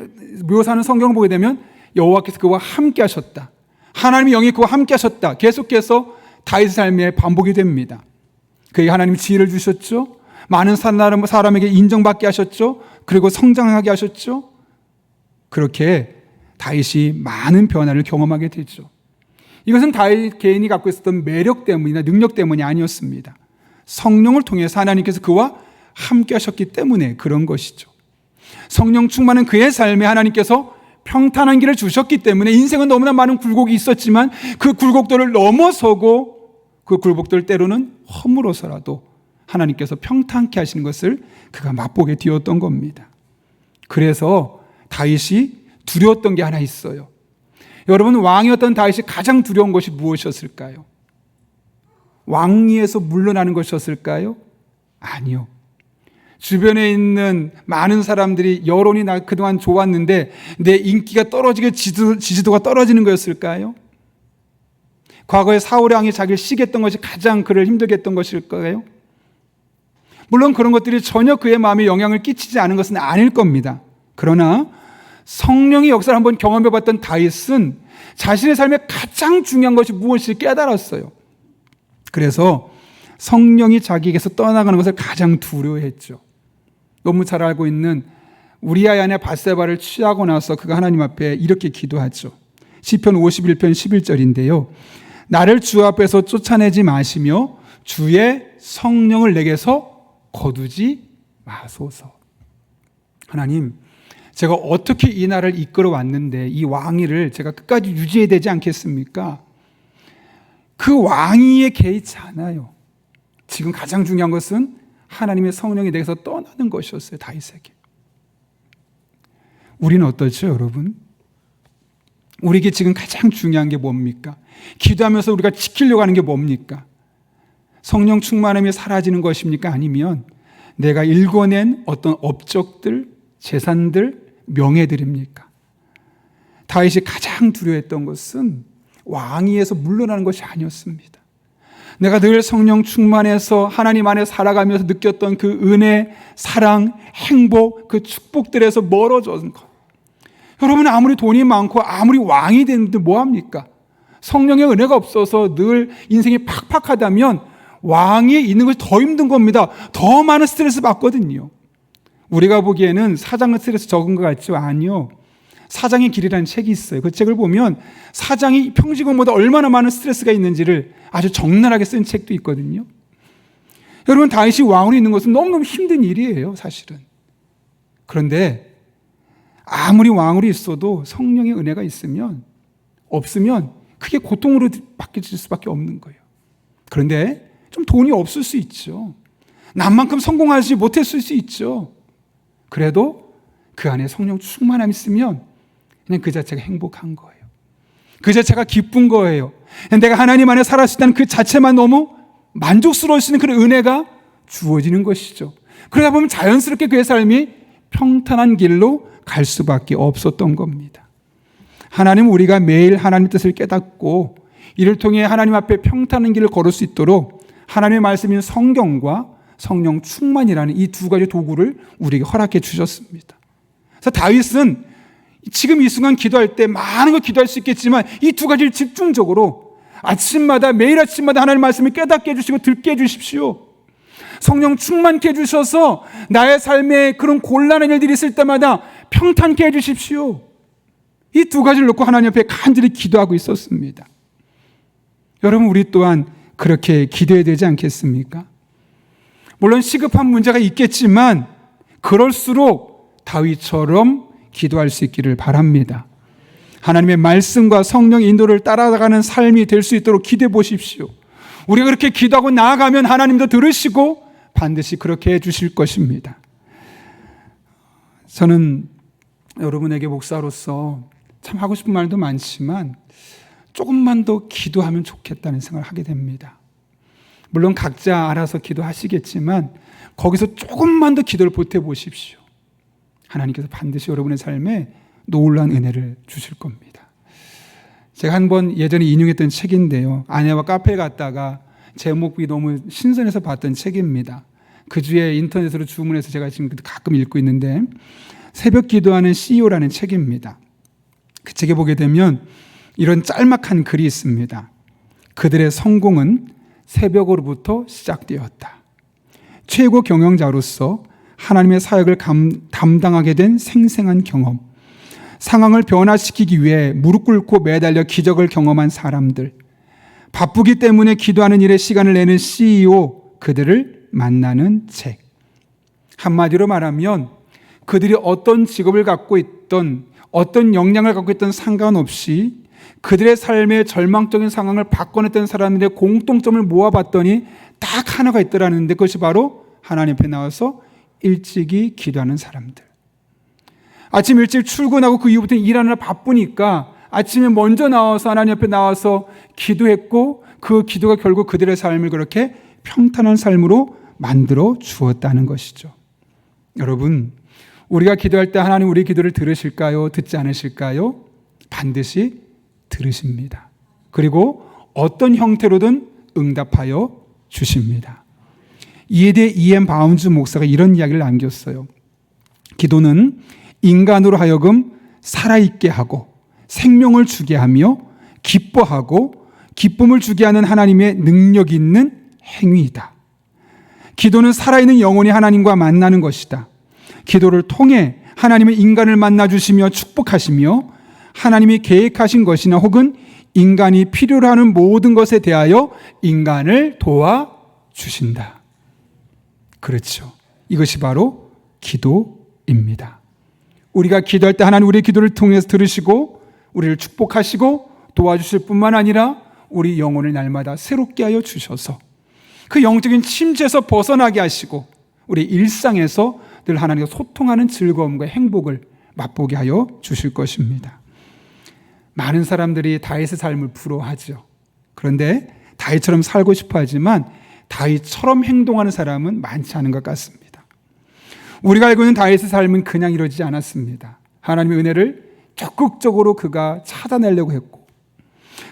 묘사하는 성경을 보게 되면 여호와께서 그와 함께 하셨다. 하나님의 영이 그와 함께 하셨다. 계속해서 다윗의 삶에 반복이 됩니다. 그에게 하나님이 지혜를 주셨죠. 많은 사람에게 인정받게 하셨죠. 그리고 성장하게 하셨죠. 그렇게 다윗이 많은 변화를 경험하게 되죠. 이것은 다윗 개인이 갖고 있었던 매력 때문이나 능력 때문이 아니었습니다. 성령을 통해서 하나님께서 그와 함께 하셨기 때문에 그런 것이죠. 성령 충만한 그의 삶에 하나님께서 평탄한 길을 주셨기 때문에 인생은 너무나 많은 굴곡이 있었지만 그 굴곡들을 넘어서고 그 굴곡들 때로는 허물어서라도 하나님께서 평탄케 하시는 것을 그가 맛보게 되었던 겁니다. 그래서 다윗이 두려웠던 게 하나 있어요. 여러분, 왕이었던 다윗이 가장 두려운 것이 무엇이었을까요? 왕위에서 물러나는 것이었을까요? 아니요. 주변에 있는 많은 사람들이 여론이 나 그동안 좋았는데 내 인기가 떨어지게 지지도가 떨어지는 거였을까요? 과거에 사울 왕이 자기를 시기했던 것이 가장 그를 힘들게 했던 것일까요? 물론 그런 것들이 전혀 그의 마음에 영향을 끼치지 않은 것은 아닐 겁니다. 그러나 성령의 역사를 한번 경험해봤던 다윗은 자신의 삶에 가장 중요한 것이 무엇인지 깨달았어요. 그래서 성령이 자기에게서 떠나가는 것을 가장 두려워했죠. 너무 잘 알고 있는 우리아의 아내 밧세바를 취하고 나서 그가 하나님 앞에 이렇게 기도하죠. 시편 51편 11절인데요. 나를 주 앞에서 쫓아내지 마시며 주의 성령을 내게서 거두지 마소서. 하나님, 제가 어떻게 이 나라를 이끌어 왔는데 이 왕위를 제가 끝까지 유지해야 되지 않겠습니까? 그 왕위에 개의치 않아요. 지금 가장 중요한 것은 하나님의 성령이 내게서 떠나는 것이었어요. 다윗에게. 우리는 어떻죠, 여러분? 우리에게 지금 가장 중요한 게 뭡니까? 기도하면서 우리가 지키려고 하는 게 뭡니까? 성령 충만함이 사라지는 것입니까? 아니면 내가 일궈낸 어떤 업적들, 재산들, 명예들입니까? 다윗이 가장 두려워했던 것은 왕위에서 물러나는 것이 아니었습니다. 내가 늘 성령 충만해서 하나님 안에 살아가면서 느꼈던 그 은혜, 사랑, 행복, 그 축복들에서 멀어진 것. 여러분, 아무리 돈이 많고 아무리 왕이 됐는데 뭐합니까? 성령의 은혜가 없어서 늘 인생이 팍팍하다면 왕이 있는 것이 더 힘든 겁니다. 더 많은 스트레스 받거든요. 우리가 보기에는 사장은 스트레스 적은 것 같죠? 아니요. 사장의 길이라는 책이 있어요. 그 책을 보면 사장이 평직원보다 얼마나 많은 스트레스가 있는지를 아주 적나라하게 쓴 책도 있거든요. 여러분, 다윗이 왕으로 있는 것은 너무너무 힘든 일이에요, 사실은. 그런데 아무리 왕으로 있어도 성령의 은혜가 없으면 크게 고통으로 바뀌어질 수밖에 없는 거예요. 그런데 좀 돈이 없을 수 있죠. 남만큼 성공하지 못했을 수 있죠. 그래도 그 안에 성령 충만함이 있으면 그냥 그 자체가 행복한 거예요. 그 자체가 기쁜 거예요. 내가 하나님 안에 살아갈 수 있다는 그 자체만 너무 만족스러울 수 있는 그런 은혜가 주어지는 것이죠. 그러다 보면 자연스럽게 그의 삶이 평탄한 길로 갈 수밖에 없었던 겁니다. 하나님은 우리가 매일 하나님의 뜻을 깨닫고 이를 통해 하나님 앞에 평탄한 길을 걸을 수 있도록 하나님의 말씀인 성경과 성령 충만이라는 이 두 가지 도구를 우리에게 허락해 주셨습니다. 그래서 다윗은 지금 이 순간 기도할 때 많은 걸 기도할 수 있겠지만 이 두 가지를 집중적으로 아침마다 매일 아침마다 하나님의 말씀을 깨닫게 해주시고 듣게 해주십시오. 성령 충만케 해주셔서 나의 삶에 그런 곤란한 일들이 있을 때마다 평탄케 해주십시오. 이 두 가지를 놓고 하나님 앞에 간절히 기도하고 있었습니다. 여러분, 우리 또한 그렇게 기도해야 되지 않겠습니까? 물론 시급한 문제가 있겠지만 그럴수록 다윗처럼 기도할 수 있기를 바랍니다. 하나님의 말씀과 성령의 인도를 따라가는 삶이 될 수 있도록 기도해 보십시오. 우리가 그렇게 기도하고 나아가면 하나님도 들으시고 반드시 그렇게 해 주실 것입니다. 저는 여러분에게 목사로서 참 하고 싶은 말도 많지만 조금만 더 기도하면 좋겠다는 생각을 하게 됩니다. 물론 각자 알아서 기도하시겠지만 거기서 조금만 더 기도를 보태 보십시오. 하나님께서 반드시 여러분의 삶에 놀라운 은혜를 주실 겁니다. 제가 한번 예전에 인용했던 책인데요, 아내와 카페에 갔다가 제목이 너무 신선해서 봤던 책입니다. 그 주에 인터넷으로 주문해서 제가 지금 가끔 읽고 있는데 새벽 기도하는 CEO라는 책입니다. 그 책에 보게 되면 이런 짤막한 글이 있습니다. 그들의 성공은 새벽으로부터 시작되었다. 최고 경영자로서 하나님의 사역을 담당하게 된 생생한 경험, 상황을 변화시키기 위해 무릎 꿇고 매달려 기적을 경험한 사람들, 바쁘기 때문에 기도하는 일에 시간을 내는 CEO, 그들을 만나는 책. 한마디로 말하면 그들이 어떤 직업을 갖고 있던, 어떤 역량을 갖고 있던 상관없이 그들의 삶의 절망적인 상황을 바꿔냈던 사람들의 공통점을 모아봤더니 딱 하나가 있더라는데 그것이 바로 하나님 앞에 나와서 일찍이 기도하는 사람들. 아침 일찍 출근하고 그 이후부터 일하느라 바쁘니까 아침에 먼저 나와서 하나님 앞에 나와서 기도했고 그 기도가 결국 그들의 삶을 그렇게 평탄한 삶으로 만들어 주었다는 것이죠. 여러분, 우리가 기도할 때 하나님 우리 기도를 들으실까요? 듣지 않으실까요? 반드시 들으십니다. 그리고 어떤 형태로든 응답하여 주십니다. 이에 대해 E.M. 바운즈 목사가 이런 이야기를 남겼어요. 기도는 인간으로 하여금 살아있게 하고 생명을 주게 하며 기뻐하고 기쁨을 주게 하는 하나님의 능력 있는 행위이다. 기도는 살아있는 영혼이 하나님과 만나는 것이다. 기도를 통해 하나님의 인간을 만나주시며 축복하시며 하나님이 계획하신 것이나 혹은 인간이 필요로 하는 모든 것에 대하여 인간을 도와주신다. 그렇죠. 이것이 바로 기도입니다. 우리가 기도할 때 하나님 우리의 기도를 통해서 들으시고 우리를 축복하시고 도와주실 뿐만 아니라 우리 영혼을 날마다 새롭게 하여 주셔서 그 영적인 침체에서 벗어나게 하시고 우리 일상에서 늘 하나님과 소통하는 즐거움과 행복을 맛보게 하여 주실 것입니다. 많은 사람들이 다윗의 삶을 부러워하죠. 그런데 다윗처럼 살고 싶어 하지만 다윗처럼 행동하는 사람은 많지 않은 것 같습니다. 우리가 알고 있는 다윗의 삶은 그냥 이루어지지 않았습니다. 하나님의 은혜를 적극적으로 그가 찾아내려고 했고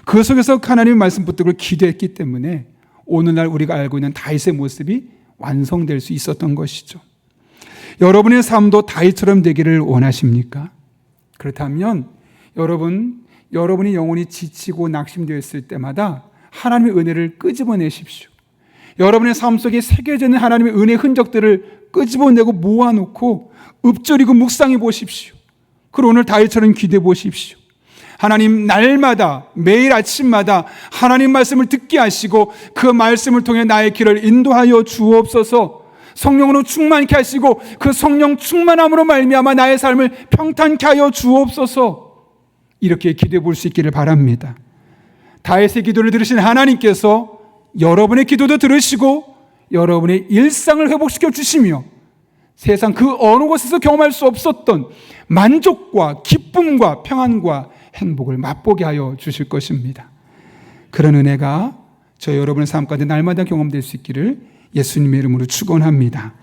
그 속에서 하나님의 말씀 붙들고 기도했기 때문에 오늘날 우리가 알고 있는 다윗의 모습이 완성될 수 있었던 것이죠. 여러분의 삶도 다윗처럼 되기를 원하십니까? 그렇다면 여러분 여러분이 영혼이 지치고 낙심되어 있을 때마다 하나님의 은혜를 끄집어내십시오. 여러분의 삶 속에 새겨져 있는 하나님의 은혜의 흔적들을 끄집어내고 모아놓고 읊조리고 묵상해 보십시오. 그리고 오늘 다윗처럼 기도해 보십시오. 하나님, 날마다 매일 아침마다 하나님 말씀을 듣게 하시고 그 말씀을 통해 나의 길을 인도하여 주옵소서. 성령으로 충만케 하시고 그 성령 충만함으로 말미암아 나의 삶을 평탄케 하여 주옵소서. 이렇게 기도해 볼 수 있기를 바랍니다. 다윗의 기도를 들으신 하나님께서 여러분의 기도도 들으시고 여러분의 일상을 회복시켜 주시며 세상 그 어느 곳에서 경험할 수 없었던 만족과 기쁨과 평안과 행복을 맛보게 하여 주실 것입니다. 그런 은혜가 저 여러분의 삶 가운데 날마다 경험될 수 있기를 예수님의 이름으로 축원합니다.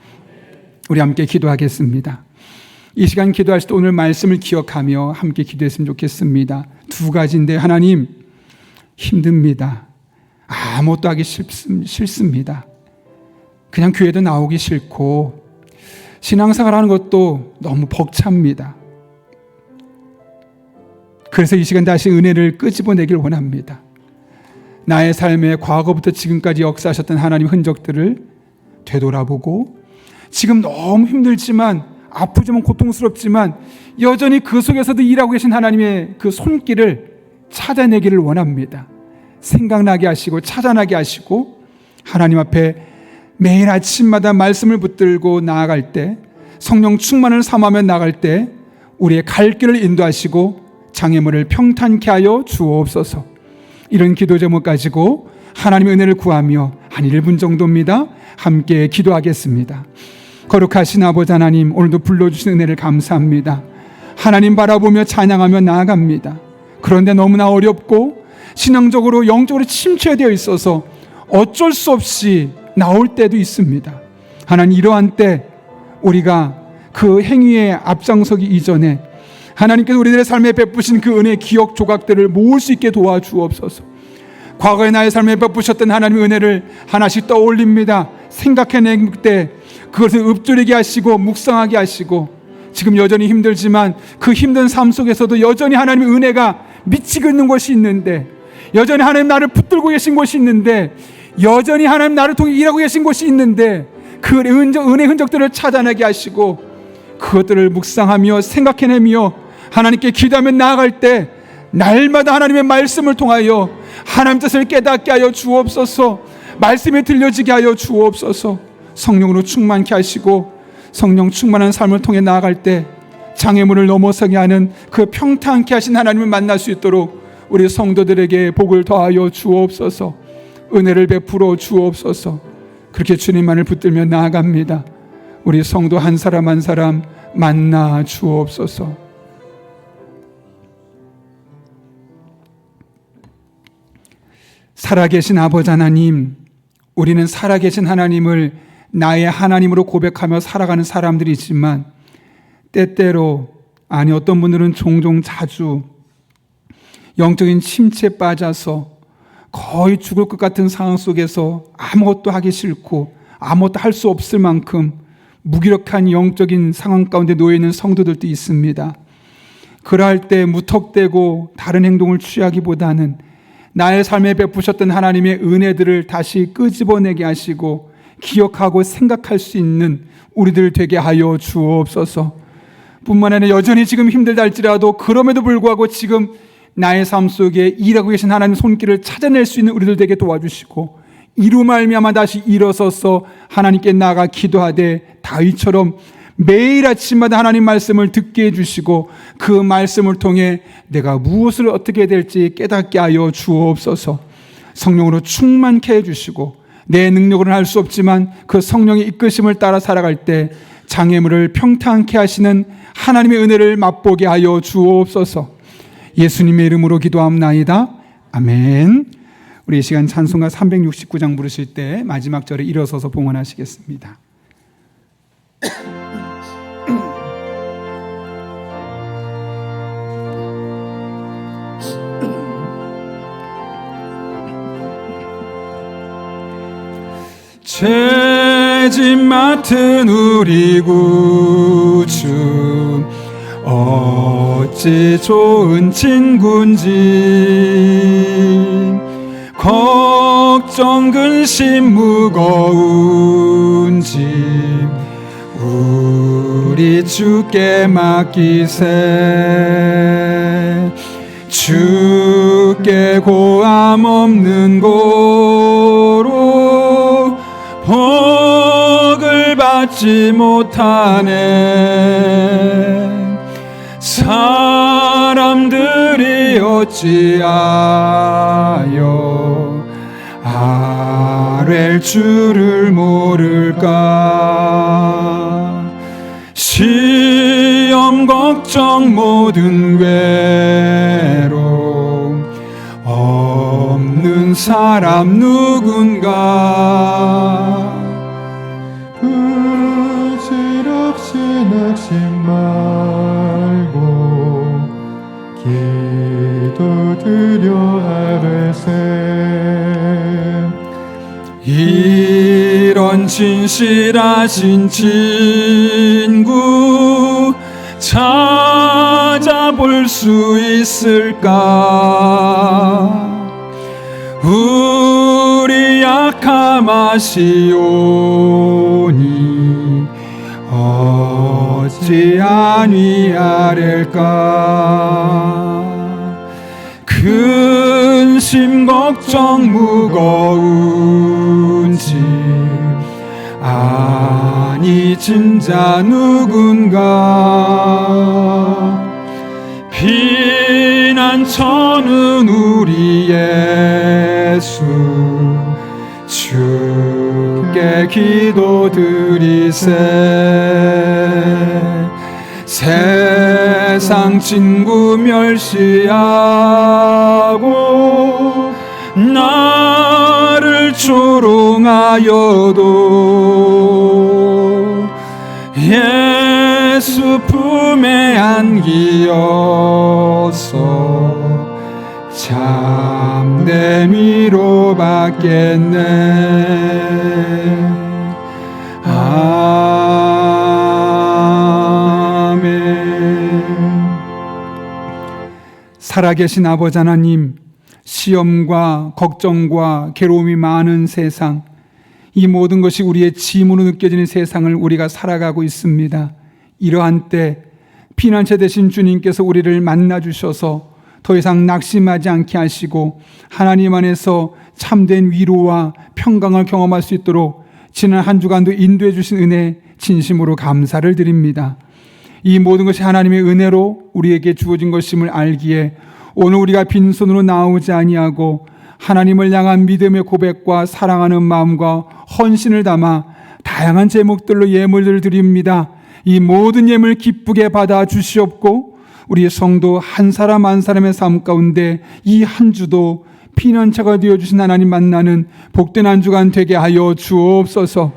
우리 함께 기도하겠습니다. 이 시간 기도하실 때 오늘 말씀을 기억하며 함께 기도했으면 좋겠습니다. 두 가지인데, 하나님, 힘듭니다. 아무것도 하기 싫습니다. 그냥 교회도 나오기 싫고 신앙생활 하는 것도 너무 벅찹니다. 그래서 이 시간 다시 은혜를 끄집어내길 원합니다. 나의 삶에 과거부터 지금까지 역사하셨던 하나님의 흔적들을 되돌아보고 지금 너무 힘들지만 아프지만 고통스럽지만 여전히 그 속에서도 일하고 계신 하나님의 그 손길을 찾아내기를 원합니다. 생각나게 하시고 찾아나게 하시고 하나님 앞에 매일 아침마다 말씀을 붙들고 나아갈 때, 성령 충만을 삼하며 나아갈 때 우리의 갈 길을 인도하시고 장애물을 평탄케 하여 주옵소서. 이런 기도 제목 가지고 하나님의 은혜를 구하며 한 1분 정도입니다. 함께 기도하겠습니다. 거룩하신 아버지 하나님, 오늘도 불러주신 은혜를 감사합니다. 하나님 바라보며 찬양하며 나아갑니다. 그런데 너무나 어렵고 신앙적으로 영적으로 침체되어 있어서 어쩔 수 없이 나올 때도 있습니다. 하나님, 이러한 때 우리가 그 행위에 앞장서기 이전에 하나님께서 우리들의 삶에 베푸신 그 은혜의 기억 조각들을 모을 수 있게 도와주옵소서. 과거에 나의 삶에 베푸셨던 하나님의 은혜를 하나씩 떠올립니다. 생각해낼 때 그것을 읊조리게 하시고 묵상하게 하시고, 지금 여전히 힘들지만 그 힘든 삶 속에서도 여전히 하나님의 은혜가 미치고 있는 것이 있는데, 여전히 하나님 나를 붙들고 계신 것이 있는데, 여전히 하나님 나를 통해 일하고 계신 것이 있는데, 그 은혜 흔적들을 찾아내게 하시고 그것들을 묵상하며 생각해내며 하나님께 기도하며 나아갈 때 날마다 하나님의 말씀을 통하여 하나님 뜻을 깨닫게 하여 주옵소서. 말씀이 들려지게 하여 주옵소서. 성령으로 충만케 하시고 성령 충만한 삶을 통해 나아갈 때 장애물을 넘어서게 하는 그 평탄케 하신 하나님을 만날 수 있도록 우리 성도들에게 복을 더하여 주옵소서. 은혜를 베풀어 주옵소서. 그렇게 주님만을 붙들며 나아갑니다. 우리 성도 한 사람 한 사람 만나 주옵소서. 살아계신 아버지 하나님, 우리는 살아계신 하나님을 나의 하나님으로 고백하며 살아가는 사람들이지만 때때로, 아니 어떤 분들은 종종 자주 영적인 침체에 빠져서 거의 죽을 것 같은 상황 속에서 아무것도 하기 싫고 아무것도 할 수 없을 만큼 무기력한 영적인 상황 가운데 놓여있는 성도들도 있습니다. 그럴 때 무턱대고 다른 행동을 취하기보다는 나의 삶에 베푸셨던 하나님의 은혜들을 다시 끄집어내게 하시고 기억하고 생각할 수 있는 우리들 되게 하여 주옵소서. 뿐만 아니라 여전히 지금 힘들다 할지라도 그럼에도 불구하고 지금 나의 삶 속에 일하고 계신 하나님 손길을 찾아낼 수 있는 우리들 되게 도와주시고, 이로 말미암아 다시 일어서서 하나님께 나아가 기도하되 다윗처럼 매일 아침마다 하나님 말씀을 듣게 해주시고 그 말씀을 통해 내가 무엇을 어떻게 해야 될지 깨닫게 하여 주옵소서. 성령으로 충만케 해주시고 내 능력으로는 할 수 없지만 그 성령의 이끄심을 따라 살아갈 때 장애물을 평탄케 하시는 하나님의 은혜를 맛보게 하여 주옵소서. 예수님의 이름으로 기도합나이다. 아멘. 우리 이 시간 찬송가 369장 부르실 때 마지막 절에 일어서서 봉헌하시겠습니다. 죄짐 맡은 우리 구주 어찌 좋은 친구인지 걱정 근심 무거운지 우리 주께 맡기세. 주께 고함 없는 고로 복을 받지 못하네. 사람들이 어찌하여 아랠 줄을 모를까. 시험 걱정 모든 외로움 없는 사람 누군가. 부질없이 낙심 말고 기도드려 아뢰세. 이런 진실하신 친구 찾아볼 수 있을까. 우리 약함 아시오니 어찌 아니하릴까. 근심 걱정 무거운지 아니 진짜 누군가. 피난처는 우리 예수 주께 기도드리세. 세상 친구 멸시하고 나를 조롱하여도 예수 품에 안기어서 참된 위로 받겠네. 살아계신 아버지 하나님, 시험과 걱정과 괴로움이 많은 세상, 이 모든 것이 우리의 짐으로 느껴지는 세상을 우리가 살아가고 있습니다. 이러한 때 피난처 되신 주님께서 우리를 만나주셔서 더 이상 낙심하지 않게 하시고 하나님 안에서 참된 위로와 평강을 경험할 수 있도록 지난 한 주간도 인도해 주신 은혜 진심으로 감사를 드립니다. 이 모든 것이 하나님의 은혜로 우리에게 주어진 것임을 알기에 오늘 우리가 빈손으로 나오지 아니하고 하나님을 향한 믿음의 고백과 사랑하는 마음과 헌신을 담아 다양한 제목들로 예물을 드립니다. 이 모든 예물 기쁘게 받아 주시옵고 우리 성도 한 사람 한 사람의 삶 가운데 이 한 주도 피난처가 되어주신 하나님 만나는 복된 한 주간 되게 하여 주옵소서.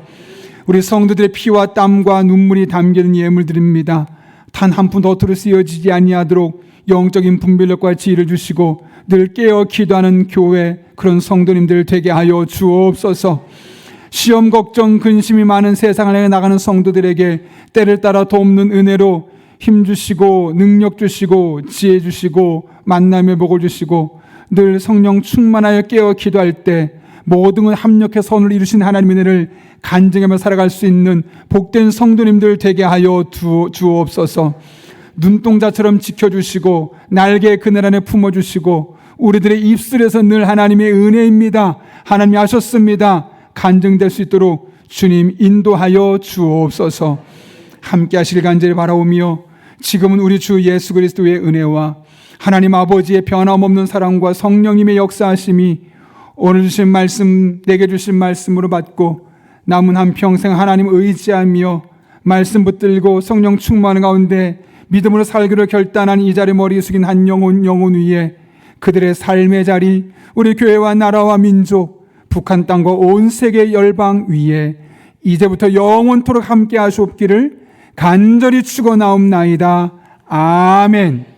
우리 성도들의 피와 땀과 눈물이 담긴 예물 드립니다. 단 한 푼 더트로 쓰여지지 아니하도록 영적인 분별력과 지혜를 주시고 늘 깨어 기도하는 교회 그런 성도님들 되게 하여 주옵소서. 시험 걱정 근심이 많은 세상을 향해 나가는 성도들에게 때를 따라 돕는 은혜로 힘 주시고 능력 주시고 지혜 주시고 만남의 복을 주시고 늘 성령 충만하여 깨어 기도할 때 모든 걸 합력해 선을 이루신 하나님의 은혜를 간증하며 살아갈 수 있는 복된 성도님들 되게 하여 주옵소서. 눈동자처럼 지켜주시고 날개 그늘 안에 품어주시고 우리들의 입술에서 늘 하나님의 은혜입니다, 하나님이 하셨습니다 간증될 수 있도록 주님 인도하여 주옵소서. 함께 하실 간절히 바라오며 지금은 우리 주 예수 그리스도의 은혜와 하나님 아버지의 변함없는 사랑과 성령님의 역사하심이 오늘 주신 말씀, 내게 주신 말씀으로 받고 남은 한평생 하나님 의지하며 말씀 붙들고 성령 충만한 가운데 믿음으로 살기로 결단한 이 자리 머리 숙인 한 영혼 위에 그들의 삶의 자리, 우리 교회와 나라와 민족, 북한 땅과 온 세계 열방 위에 이제부터 영원토록 함께 하시옵기를 간절히 축원하옵나이다. 아멘.